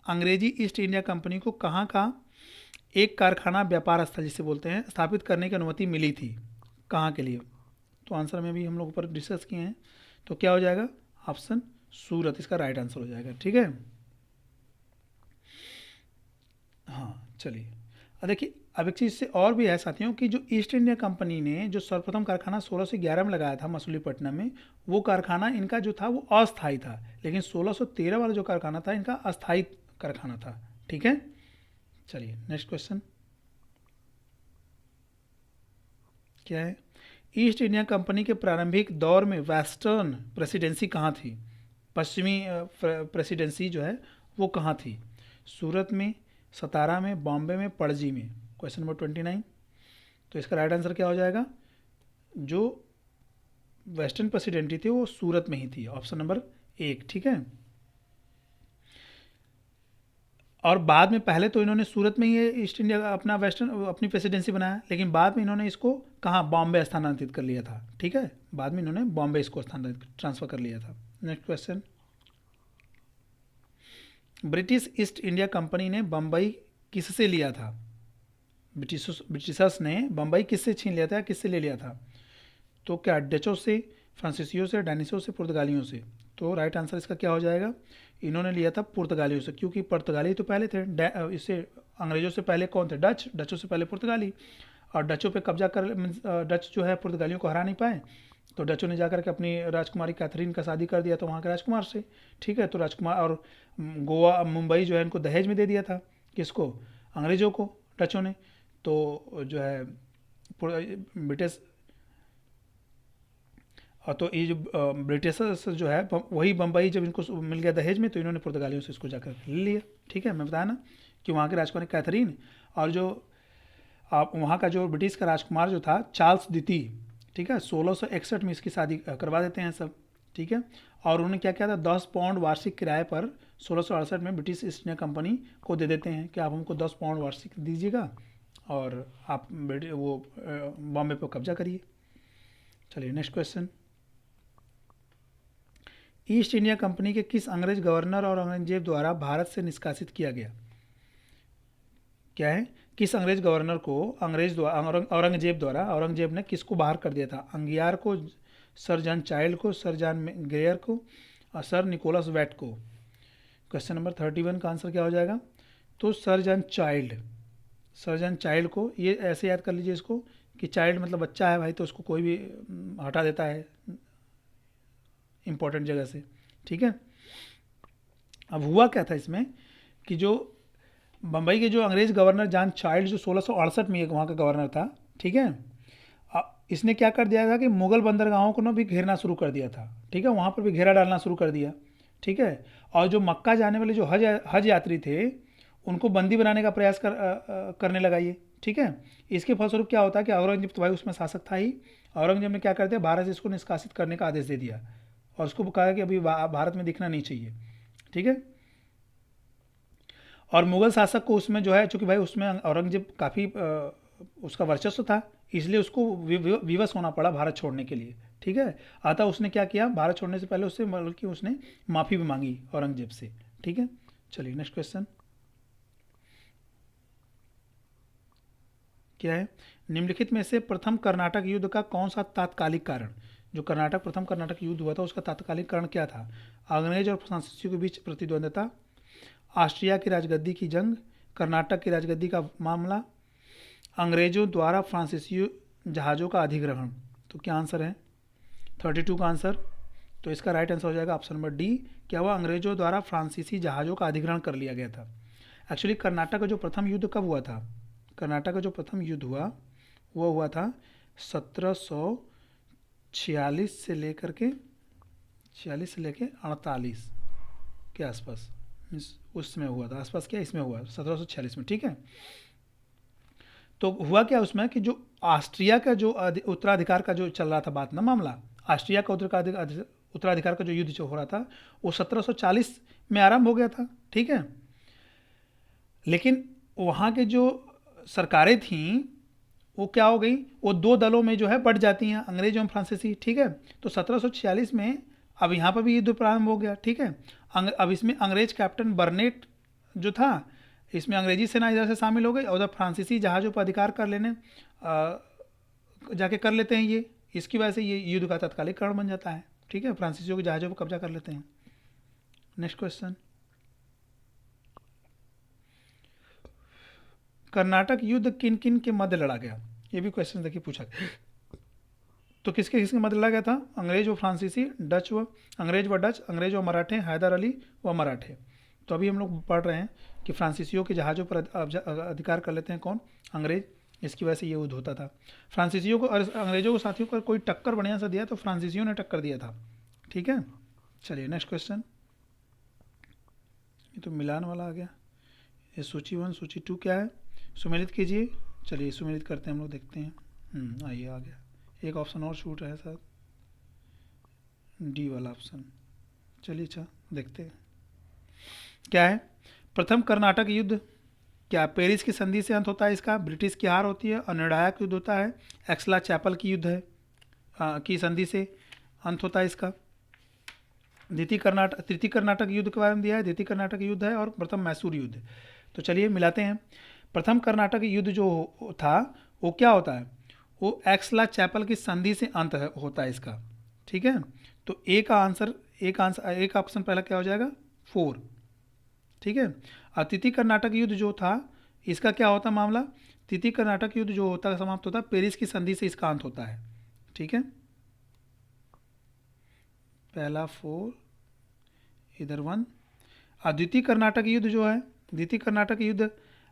अंग्रेजी ईस्ट इंडिया कंपनी को कहाँ का एक कारखाना व्यापार स्थल जिसे बोलते हैं स्थापित करने की अनुमति मिली थी, कहाँ के लिए? तो आंसर में भी हम लोग ऊपर डिस्कस किए हैं, तो क्या हो जाएगा? ऑप्शन सूरत इसका राइट आंसर हो जाएगा। ठीक है, हाँ चलिए अब देखिए, अब एक चीज़ से और भी है साथियों कि जो ईस्ट इंडिया कंपनी ने जो सर्वप्रथम कारखाना 1611 में लगाया था मसूलीपट्टनम में, वो कारखाना इनका जो था वो अस्थायी था, लेकिन 1613 वाला जो कारखाना था इनका अस्थायी कारखाना था। ठीक है, चलिए नेक्स्ट क्वेश्चन क्या है? ईस्ट इंडिया कंपनी के प्रारंभिक दौर में वेस्टर्न प्रेसिडेंसी कहाँ थी? पश्चिमी प्रेसिडेंसी जो है वो कहाँ थी? सूरत में, सतारा में, बॉम्बे में, पणजी में? Question number 29। तो इसका राइट आंसर क्या हो जाएगा? जो वेस्टर्न प्रेसिडेंसी थी वो सूरत में ही थी, ऑप्शन नंबर 1। ठीक है, और बाद में पहले तो इन्होंने सूरत में ही ये ईस्ट इंडिया का अपना वेस्टर्न अपनी प्रेसिडेंसी बनाया, लेकिन बाद में इन्होंने इसको कहाँ? बॉम्बे स्थानांतरित कर लिया था। ठीक है, बाद में इन्होंने बॉम्बे इसको स्थानांतरित ट्रांसफर कर लिया था। Next question, British east India company ने बम्बई किससे लिया था? ब्रिटिशर्स ने बम्बई किससे छीन लिया था, किससे ले लिया था? तो क्या डचों से, फ्रांसीसियों से, डेनिसों से, पुर्तगालियों से? तो राइट आंसर इसका क्या हो जाएगा? इन्होंने लिया था पुर्तगालियों से, क्योंकि पुर्तगाली तो पहले थे। इससे अंग्रेजों से पहले कौन थे? डच। डचों से पहले पुर्तगाली, और डचों पे कब्जा कर डच जो है पुर्तगालियों को हरा नहीं पाए, तो डचों ने जाकर के अपनी राजकुमारी कैथरीन का शादी कर दिया तो वहाँ के राजकुमार से। ठीक है, तो राजकुमार और गोवा मुंबई जो है इनको दहेज में दे दिया था, किसको? अंग्रेजों को, डचों ने। तो जो है ब्रिटिश, और तो ये जो ब्रिटिशर्स जो है वही बम्बई जब इनको मिल गया दहेज में, तो इन्होंने पुर्तगालियों से इसको जाकर ले लिया। ठीक है, मैं बताया ना कि वहाँ के राजकुमारी कैथरीन और जो आप वहाँ का जो ब्रिटिश का राजकुमार जो था चार्ल्स द्वितीय, ठीक है, 1661 में इसकी शादी करवा देते हैं सब। ठीक है, और उन्होंने क्या किया था? 10 पाउंड वार्षिक किराए पर 1668 में ब्रिटिश ईस्ट इंडिया कंपनी को दे देते हैं कि आप हमको 10 पाउंड वार्षिक दीजिएगा और आप वो बॉम्बे पर कब्जा करिए। चलिए next question, east India company के किस अंग्रेज गवर्नर और औरंगजेब द्वारा भारत से निष्कासित किया गया? क्या है? किस अंग्रेज गवर्नर को औरंगजेब द्वारा, औरंगजेब ने किसको बाहर कर दिया था? अंगियार को, सर जॉन चाइल्ड को, सर जॉन ग्रेयर को, और सर निकोलस वेट को? क्वेश्चन नंबर 31 का आंसर क्या हो जाएगा? तो sir John child, sir John child को, ये ऐसे याद कर लीजिए इसको कि चाइल्ड मतलब बच्चा है भाई, तो उसको कोई भी हटा देता है इंपॉर्टेंट जगह से। ठीक है, अब हुआ क्या था इसमें कि जो बम्बई के जो अंग्रेज गवर्नर जॉन चाइल्ड जो 1668 में वहाँ का गवर्नर था, ठीक है, इसने क्या कर दिया था कि मुगल बंदरगाहों को ना भी घेरना शुरू कर दिया था। ठीक है, वहाँ पर भी घेरा डालना शुरू कर दिया। ठीक है, और जो मक्का जाने वाले जो हज यात्री थे उनको बंदी बनाने का प्रयास करने लगा ये। ठीक है, इसके फलस्वरूप क्या होता है कि औरंगजेब तो भाई उसमें शासक था ही, औरंगजेब ने क्या कर दिया? भारत से इसको निष्कासित करने का आदेश दे दिया और उसको कहा कि अभी भारत में दिखना नहीं चाहिए। ठीक है, और मुगल शासक को उसमें जो है, चूँकि भाई उसमें औरंगजेब काफ़ी उसका वर्चस्व था, इसलिए उसको विवश होना पड़ा भारत छोड़ने के लिए। ठीक है, अतः उसने क्या किया? भारत छोड़ने से पहले उससे बल्कि उसने माफ़ी भी मांगी औरंगजेब से। ठीक है, चलिए नेक्स्ट क्वेश्चन क्या है? निम्नलिखित में से प्रथम कर्नाटक युद्ध का कौन सा तात्कालिक कारण, जो प्रथम कर्नाटक युद्ध हुआ था उसका तात्कालिक कारण क्या था? अंग्रेज और फ्रांसीसियों के बीच प्रतिद्वंद्विता, ऑस्ट्रिया की राजगद्दी की जंग, कर्नाटक की राजगद्दी का मामला, अंग्रेजों द्वारा फ्रांसीसी जहाज़ों का अधिग्रहण? तो क्या आंसर है 32 का आंसर? तो इसका राइट आंसर हो जाएगा ऑप्शन नंबर डी। क्या हुआ? अंग्रेजों द्वारा फ्रांसीसी जहाज़ों का अधिग्रहण कर लिया गया था। एक्चुअली कर्नाटक का जो प्रथम युद्ध कब हुआ था? कर्नाटक का जो प्रथम युद्ध हुआ वो हुआ था 1746 से लेकर के 48 के आसपास, उसमें हुआ था। आसपास क्या, इसमें हुआ 1746 में। ठीक है, तो हुआ क्या उसमें कि जो ऑस्ट्रिया का जो उत्तराधिकार का जो चल रहा था बात ना, मामला, ऑस्ट्रिया का उत्तराधिकार का जो युद्ध जो हो रहा था वो 1740 में आरंभ हो गया था, ठीक है। लेकिन वहाँ के जो सरकारें थीं वो क्या हो गई, वो दो दलों में जो है बट जाती हैं, अंग्रेज एवं फ्रांसीसी, ठीक है। तो 1746 में अब यहाँ पर भी युद्ध प्रारंभ हो गया, ठीक है। अब इसमें अंग्रेज कैप्टन बर्नेट जो था, इसमें अंग्रेजी सेना इधर से शामिल हो गई और उधर फ्रांसीसी जहाज़ों पर अधिकार कर लेने जाके कर लेते हैं ये, इसकी वजह से ये युद्ध का तात्कालिक कारण बन जाता है, ठीक है। फ्रांसीसियों के जहाज़ों पर कब्जा कर लेते हैं। नेक्स्ट क्वेश्चन, कर्नाटक युद्ध किन किन के मध्य लड़ा गया, ये भी क्वेश्चन देखिए पूछा गया। तो किसके किसके मध्य लड़ा गया था, अंग्रेज व फ्रांसीसी, डच व डच, अंग्रेज व मराठे, हैदर अली व मराठे। तो अभी हम लोग पढ़ रहे हैं कि फ्रांसीसियों के जहाज़ों पर अधिकार कर लेते हैं कौन, अंग्रेज, इसकी वजह से ये युद्ध होता था। फ्रांसीसियों को और अंग्रेजों को साथियों को कोई टक्कर बढ़िया सा दिया तो फ्रांसीसियों ने टक्कर दिया था, ठीक है। चलिए नेक्स्ट क्वेश्चन, ये तो मिलान वाला आ गया। ये सूची 1 सूची 2 क्या है, सुमेलित कीजिए। चलिए सुमेलित करते हैं हम लोग, देखते हैं। आइए आ गया, एक ऑप्शन और छूट है सर, डी वाला ऑप्शन। चलिए अच्छा देखते हैं क्या है। प्रथम कर्नाटक युद्ध क्या पेरिस की संधि से अंत होता है इसका, ब्रिटिश की हार होती है और निर्णायक युद्ध होता है, एक्सला चैपल की युद्ध है की संधि से अंत होता है इसका। तृतीय कर्नाटक युद्ध के बारे में दिया है, द्वितीय कर्नाटक युद्ध है और प्रथम मैसूर युद्ध। तो चलिए मिलाते हैं। प्रथम कर्नाटक युद्ध जो था वो क्या होता है, वो एक्सला चैपल की संधि से अंत होता है इसका, ठीक है। तो एक ऑप्शन पहला क्या हो जाएगा, 4, ठीक है। और तृतीय कर्नाटक युद्ध जो था इसका क्या होता मामला, तृतीय कर्नाटक युद्ध जो होता है समाप्त होता है पेरिस की संधि से इसका अंत होता है, ठीक है। पहला 4 इधर 1। और द्वितीय कर्नाटक युद्ध जो है, द्वितीय कर्नाटक युद्ध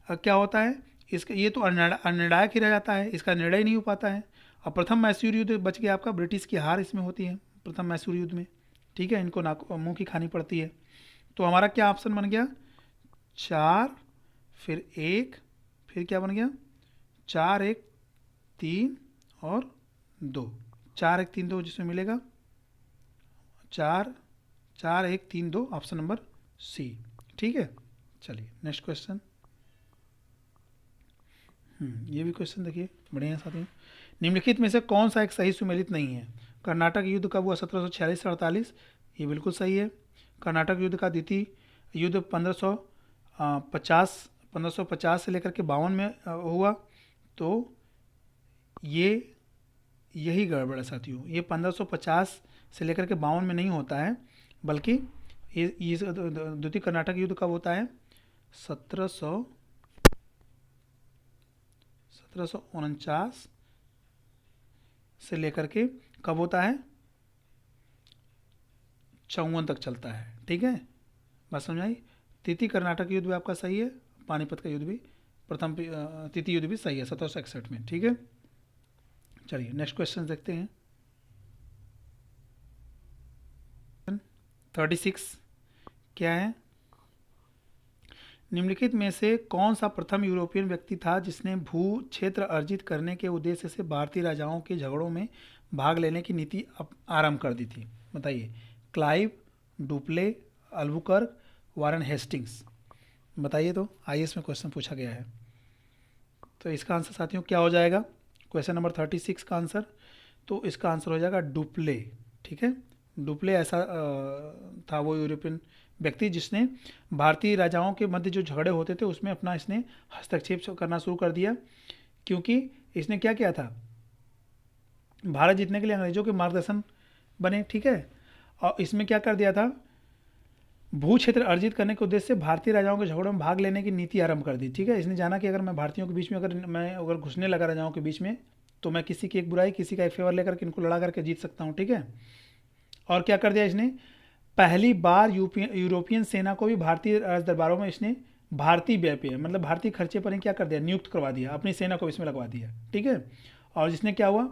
क्या होता है इसका, ये तो अनिर्णायक ही रह जाता है, इसका निर्णय नहीं हो पाता है। और प्रथम मैसूर युद्ध बच गया आपका, ब्रिटिश की हार इसमें होती है प्रथम मैसूर युद्ध में, ठीक है। इनको मुंह की खानी पड़ती है। तो हमारा क्या ऑप्शन बन गया, 4 फिर 1 फिर क्या बन गया, 4 1 3 और 2, 4 1 3 2 जिसमें मिलेगा 4 4 1 3 2, ऑप्शन नंबर सी, ठीक है। चलिए नेक्स्ट क्वेश्चन। ये भी क्वेश्चन देखिए बढ़िया है साथियों। निम्नलिखित में से कौन सा एक सही सुमेलित नहीं है, कर्नाटक युद्ध कब हुआ 1746 से 48, ये बिल्कुल सही है। कर्नाटक युद्ध का द्वितीय युद्ध 1550 से लेकर के 52 में हुआ, तो यही गड़बड़ है साथियों। ये 1550 से लेकर के 52 में नहीं होता है, बल्कि ये द्वितीय कर्नाटक युद्ध कब होता है, 1749 से लेकर के कब होता है, 54 तक चलता है, ठीक है। बात समझ आई। तृतीय कर्नाटक युद्ध भी आपका सही है, पानीपत का युद्ध भी, तृतीय युद्ध भी सही है 1761 में, ठीक है। चलिए नेक्स्ट क्वेश्चन देखते हैं। 36 क्या है, निम्नलिखित में से कौन सा प्रथम यूरोपियन व्यक्ति था जिसने भू क्षेत्र अर्जित करने के उद्देश्य से भारतीय राजाओं के झगड़ों में भाग लेने की नीति आरंभ कर दी थी, बताइए। Clive, Dupleix, Albuquerque, Warren Hastings, बताइए। तो आईएएस में क्वेश्चन पूछा गया है, तो इसका आंसर साथियों क्या हो जाएगा, क्वेश्चन नंबर 36 का आंसर, तो इसका आंसर हो जाएगा डुप्ले, ठीक है। डुप्ले ऐसा था वो यूरोपियन व्यक्ति जिसने भारतीय राजाओं के मध्य जो झगड़े होते थे उसमें अपना इसने हस्तक्षेप करना शुरू कर दिया, क्योंकि इसने क्या किया था, भारत जीतने के लिए अंग्रेजों के मार्गदर्शन बने, ठीक है। और इसमें क्या कर दिया था, भू क्षेत्र अर्जित करने के उद्देश्य से भारतीय राजाओं के झगड़ों में भाग लेने की नीति आरंभ कर दी, ठीक है। इसने जाना कि अगर मैं भारतीयों के बीच में अगर घुसने लगा राजाओं के बीच में, तो मैं किसी की एक बुराई किसी का एक फेवर लेकर के इनको लड़ा करके जीत सकता हूँ, ठीक है। और क्या कर दिया इसने, पहली बार यूरोपियन सेना को भी भारतीय राज दरबारों में इसने भारतीय व्यय पे, मतलब भारतीय खर्चे पर ही क्या कर दिया, नियुक्त करवा दिया, अपनी सेना को इसमें लगवा दिया, ठीक है। और जिसने क्या हुआ,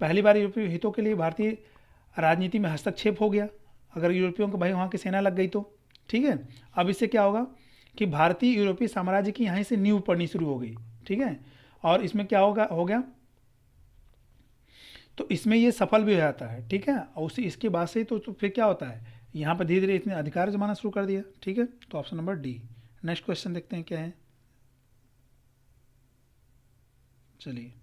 पहली बार यूरोपीय हितों के लिए भारतीय राजनीति में हस्तक्षेप हो गया, अगर यूरोपियों को भाई वहाँ की सेना लग गई तो, ठीक है। अब इससे क्या होगा कि भारतीय यूरोपीय साम्राज्य की यहाँ से नींव पड़नी शुरू हो गई, ठीक है। और इसमें क्या हो गया तो इसमें ये सफल भी हो जाता है, ठीक है। और उसी इसके बाद से तो फिर क्या होता है, यहाँ पर धीरे धीरे इसने अधिकार जमाना शुरू कर दिया, ठीक है। तो option number D. Next question देखते हैं क्या है। चलिए,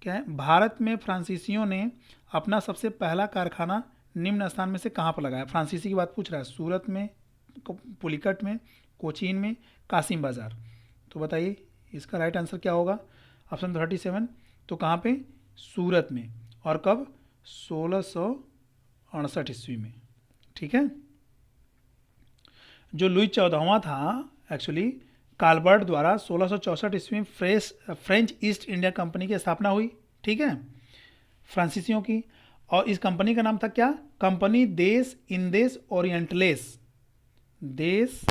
क्या है, भारत में फ्रांसीसियों ने अपना सबसे पहला कारखाना निम्न स्थान में से कहाँ पर लगाया। फ्रांसीसी की बात पूछ रहा है, सूरत में, पुलिकट में, कोचीन में, कासिम बाजार। तो बताइए इसका राइट आंसर क्या होगा। ऑप्शन 37, तो कहाँ पे, सूरत में। और कब, 1668 ईस्वी में, ठीक है। जो लुई 14वां था, एक्चुअली काल्बर्ट द्वारा 1664 ईस्वी में फ्रेंच ईस्ट इंडिया कंपनी की स्थापना हुई, ठीक है, फ्रांसीसियों की। और इस कंपनी का नाम था क्या, कंपनी देस इंदेस ओरिएंटलेस, देस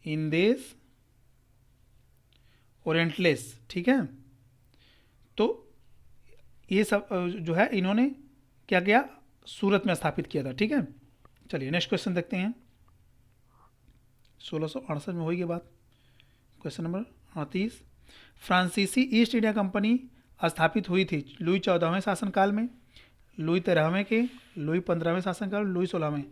इंदेस ओरिएंटलेस, ठीक है। तो ये सब जो है इन्होंने क्या किया, सूरत में स्थापित किया था, ठीक है। चलिए नेक्स्ट क्वेश्चन देखते हैं। 1668 में हुई ये बात। क्वेश्चन नंबर 38, फ्रांसीसी ईस्ट इंडिया कंपनी स्थापित हुई थी लुई 14वें शासनकाल में, लुई 13वें के, लुई 15वें शासनकाल, लुई 16वें।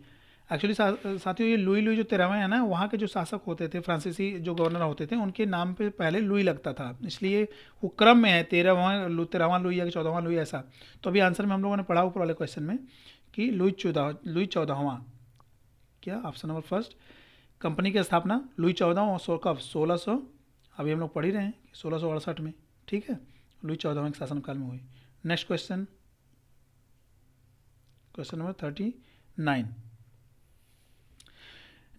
एक्चुअली साथियों ये लुई जो 13वें है ना, वहाँ के जो शासक होते थे, फ्रांसीसी जो गवर्नर होते थे, उनके नाम पे पहले लुई लगता था, इसलिए वो क्रम में है, 13वां लुई या 14वां लुई ऐसा। तो अभी आंसर में हम लोगों ने पढ़ा ऊपर वाले क्वेश्चन में कि लुई 14वां, क्या ऑप्शन नंबर फर्स्ट, कंपनी की स्थापना लुई 14वां और कब, 1600, अभी हम लोग पढ़ ही रहे हैं 1668 में, ठीक है, लुई 14वें के शासनकाल में हुई। नेक्स्ट क्वेश्चन, क्वेश्चन नंबर 39,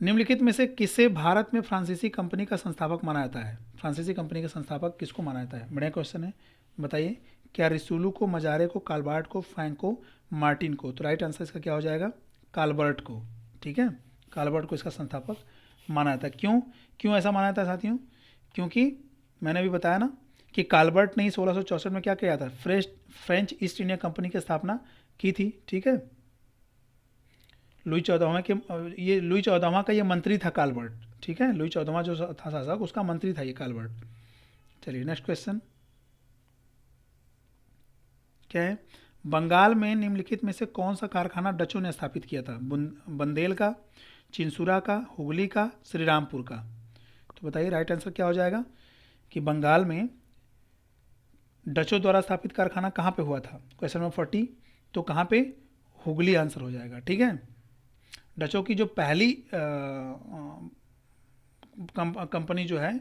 निम्नलिखित में से किसे भारत में फ्रांसीसी कंपनी का संस्थापक माना जाता है। फ्रांसीसी कंपनी का संस्थापक किसको माना जाता है, बढ़िया क्वेश्चन है। बताइए, क्या रिसुलू को, मजारे को, काल्बार्ट को, फ्रैंको मार्टिन को। तो राइट आंसर इसका क्या हो जाएगा, काल्बर्ट को, ठीक है। काल्बर्ट को इसका संस्थापक माना जाता है। क्यों ऐसा माना जाता है साथियों, क्योंकि मैंने अभी बताया ना कि काल्बर्ट ने ही 1664 में क्या किया था, फ्रेंच ईस्ट इंडिया कंपनी की स्थापना की थी, ठीक है। लुई 14वां के, ये लुई 14वां का ये मंत्री था काल्बर्ट, ठीक है। लुई 14वां जो था शासक, उसका मंत्री था ये काल्बर्ट। चलिए नेक्स्ट क्वेश्चन क्या है, बंगाल में निम्नलिखित में से कौन सा कारखाना डचों ने स्थापित किया था। बंदेल का, चिंसुरा का, हुगली का, श्रीरामपुर का। तो बताइए राइट आंसर क्या हो जाएगा कि बंगाल में डचों द्वारा स्थापित कारखाना कहाँ पे हुआ था। क्वेश्चन नंबर 40, तो कहाँ पे, हुगली आंसर हो जाएगा, ठीक है। डचों की जो पहली कंपनी जो है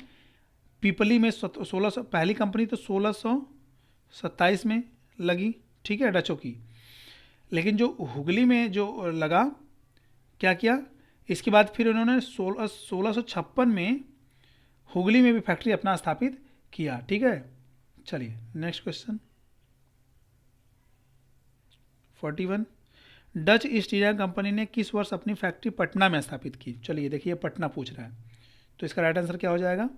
पीपली में 1600, पहली कंपनी तो 1627 में लगी, ठीक है, डचों की। लेकिन जो हुगली में जो लगा, क्या किया, इसके बाद फिर उन्होंने 1656 में हुगली में भी फैक्ट्री अपना स्थापित किया, ठीक है। चलिए next question 41, Dutch east India company ने किस वर्ष अपनी फैक्ट्री पटना में स्थापित की। चलिए देखिए पटना पूछ रहा है, तो इसका राइट आंसर क्या हो जाएगा,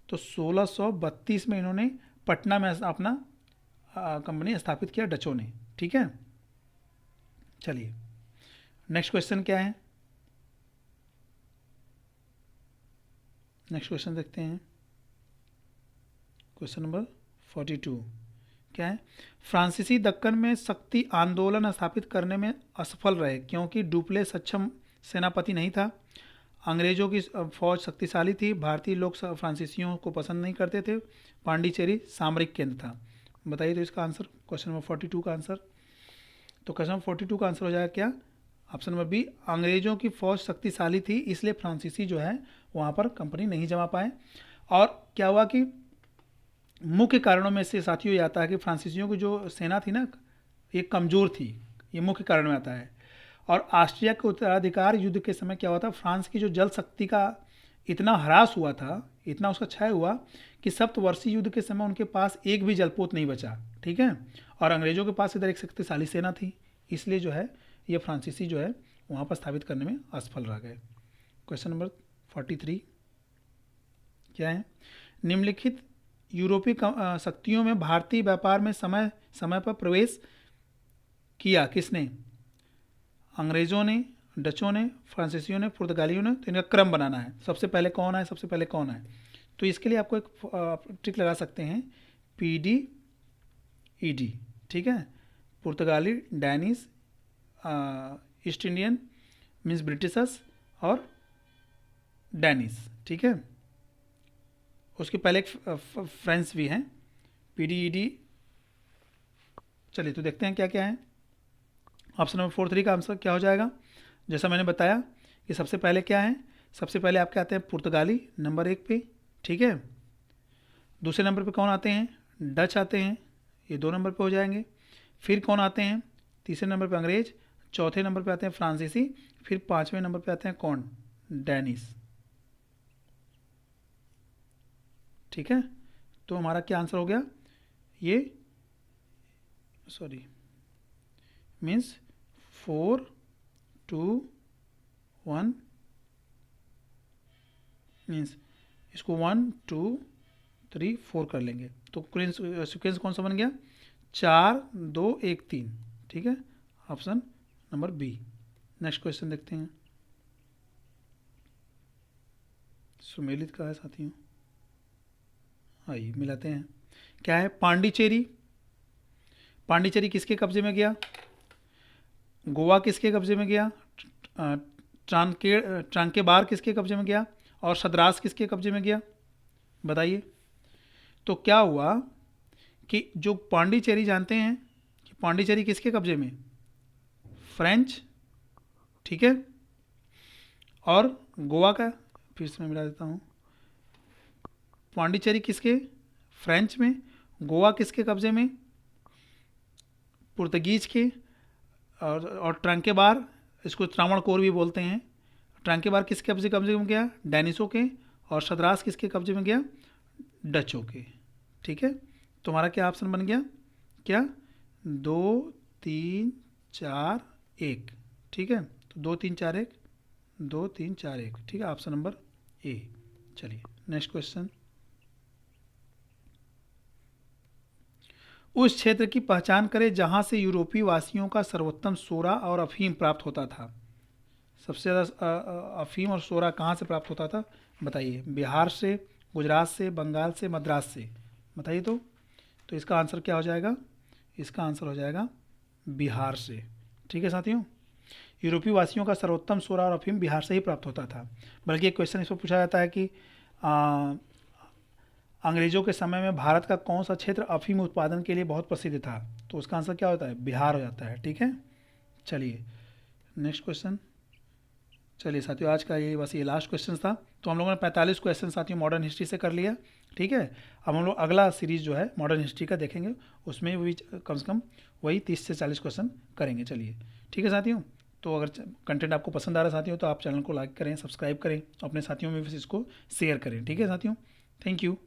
तो 1632 में इन्होंने पटना में अपना कंपनी स्थापित किया डचों ने, ठीक है। चलिए नेक्स्ट क्वेश्चन क्या है, नेक्स्ट क्वेश्चन देखते हैं। क्वेश्चन नंबर 42 क्या है, फ्रांसीसी दक्कन में शक्ति आंदोलन स्थापित करने में असफल रहे क्योंकि डुप्ले सक्षम सेनापति नहीं था, अंग्रेजों की फौज शक्तिशाली थी, भारतीय लोग फ्रांसीसियों को पसंद नहीं करते थे, पांडिचेरी सामरिक केंद्र था। बताइए तो इसका आंसर, क्वेश्चन नंबर 42 का आंसर। तो क्वेश्चन नंबर 42 का आंसर हो जाएगा क्या, ऑप्शन नंबर बी, अंग्रेजों की फौज शक्तिशाली थी इसलिए फ्रांसीसी जो है वहाँ पर कंपनी नहीं जमा पाए। और क्या हुआ कि मुख्य कारणों में से साथियों ये आता है कि फ्रांसीसियों की जो सेना थी ना, ये कमज़ोर थी, ये मुख्य कारण में आता है। और ऑस्ट्रिया के उत्तराधिकार युद्ध के समय क्या हुआ था, फ्रांस की जो जल शक्ति का इतना ह्रास हुआ था, इतना उसका क्षय हुआ कि सप्तवर्षीय युद्ध के समय उनके पास एक भी जलपोत नहीं बचा, ठीक है। और अंग्रेजों के पास इधर एक शक्तिशाली सेना थी, इसलिए जो है ये फ्रांसीसी जो है वहाँ पर स्थापित करने में असफल रह गए। क्वेश्चन नंबर 43 क्या है, निम्नलिखित यूरोपीय शक्तियों में भारतीय व्यापार में समय समय पर प्रवेश किया किसने, अंग्रेजों ने, डचों ने, फ्रांसीसियों ने, पुर्तगालियों ने। तो इनका क्रम बनाना है, सबसे पहले कौन है, सबसे पहले कौन है। तो इसके लिए आपको एक ट्रिक लगा सकते हैं, PD ईडी, ठीक है। पुर्तगाली, Danish, east Indian means Britishers और डैनिश, ठीक है। उसके पहले एक फ्रेंच भी हैं, पीडीईडी। चलिए तो देखते हैं क्या क्या है। ऑप्शन नंबर 4 3 का आंसर क्या हो जाएगा? जैसा मैंने बताया कि सबसे पहले क्या है, सबसे पहले आपके आते हैं पुर्तगाली नंबर 1 पे, ठीक है। दूसरे नंबर पे कौन आते हैं? डच आते हैं, ये 2 नंबर पे हो जाएंगे। फिर कौन आते हैं? तीसरे नंबर पे अंग्रेज, चौथे नंबर पे आते हैं फ्रांसीसी, फिर 5वें नंबर पे आते हैं कौन? डैनिश, ठीक है। तो हमारा क्या आंसर हो गया? ये सॉरी मीन्स 4 2 1 मीन्स इसको 1 2 3 4 कर लेंगे तो सीक्वेंस कौन सा बन गया? 4 2 1 3, ठीक है। Option number B. Next question देखते हैं। सुमेलित का है साथियों, आइए मिलाते हैं। क्या है? पांडिचेरी। पांडिचेरी किसके कब्जे में गया? गोवा किसके कब्जे में गया? ट्रांकेबार किसके कब्जे में गया? और सद्रास किसके कब्जे में गया? बताइए। तो क्या हुआ कि जो पांडिचेरी, जानते हैं कि पांडिचेरी किसके कब्जे में? फ्रेंच, ठीक है। और गोवा का फिर से मैं मिला देता हूँ। पांडिचेरी किसके? फ्रेंच में। गोवा किसके कब्जे में? पुर्तगीज के। और ट्रांकेबार, इसको त्रावणकोर भी बोलते हैं। ट्रांकेबार किसके कब्जे में गया? डैनिशों के। और सद्रास किसके कब्जे में गया? डचों के, ठीक है। तुम्हारा क्या ऑप्शन बन गया? क्या? 2 3 4 1, ठीक है। तो 2 3 4 1, 2 3 4 1, ठीक है। Option number A. चलिए नेक्स्ट क्वेश्चन। उस क्षेत्र की पहचान करें जहां से यूरोपीय वासियों का सर्वोत्तम सोरा और अफीम प्राप्त होता था। सबसे ज़्यादा अफीम और सोरा कहाँ से प्राप्त होता था? बताइए। बिहार से, गुजरात से, बंगाल से, मद्रास से? बताइए। तो इसका आंसर क्या हो जाएगा? इसका आंसर हो जाएगा बिहार से, ठीक है साथियों। यूरोपीय वासियों का सर्वोत्तम सोरा और अफीम बिहार से ही प्राप्त होता था। बल्कि एक क्वेश्चन इसमें पूछा जाता है कि अंग्रेजों के समय में भारत का कौन सा क्षेत्र अफीम उत्पादन के लिए बहुत प्रसिद्ध था? तो उसका आंसर क्या होता है? बिहार हो जाता है, ठीक है। चलिए नेक्स्ट क्वेश्चन। चलिए साथियों, आज का ये लास्ट क्वेश्चन था। तो हम लोगों ने 45 क्वेश्चन साथियों मॉडर्न हिस्ट्री से कर लिया, ठीक है। अब हम लोग अगला सीरीज़ जो है मॉडर्न हिस्ट्री का देखेंगे, उसमें भी कम से कम वही 30 से 40 क्वेश्चन करेंगे। चलिए ठीक है साथियों। तो अगर कंटेंट आपको पसंद आ रहा है साथियों, तो आप चैनल को लाइक करें, सब्सक्राइब करें, अपने साथियों में भी इसको शेयर करें, ठीक है साथियों। Thank you.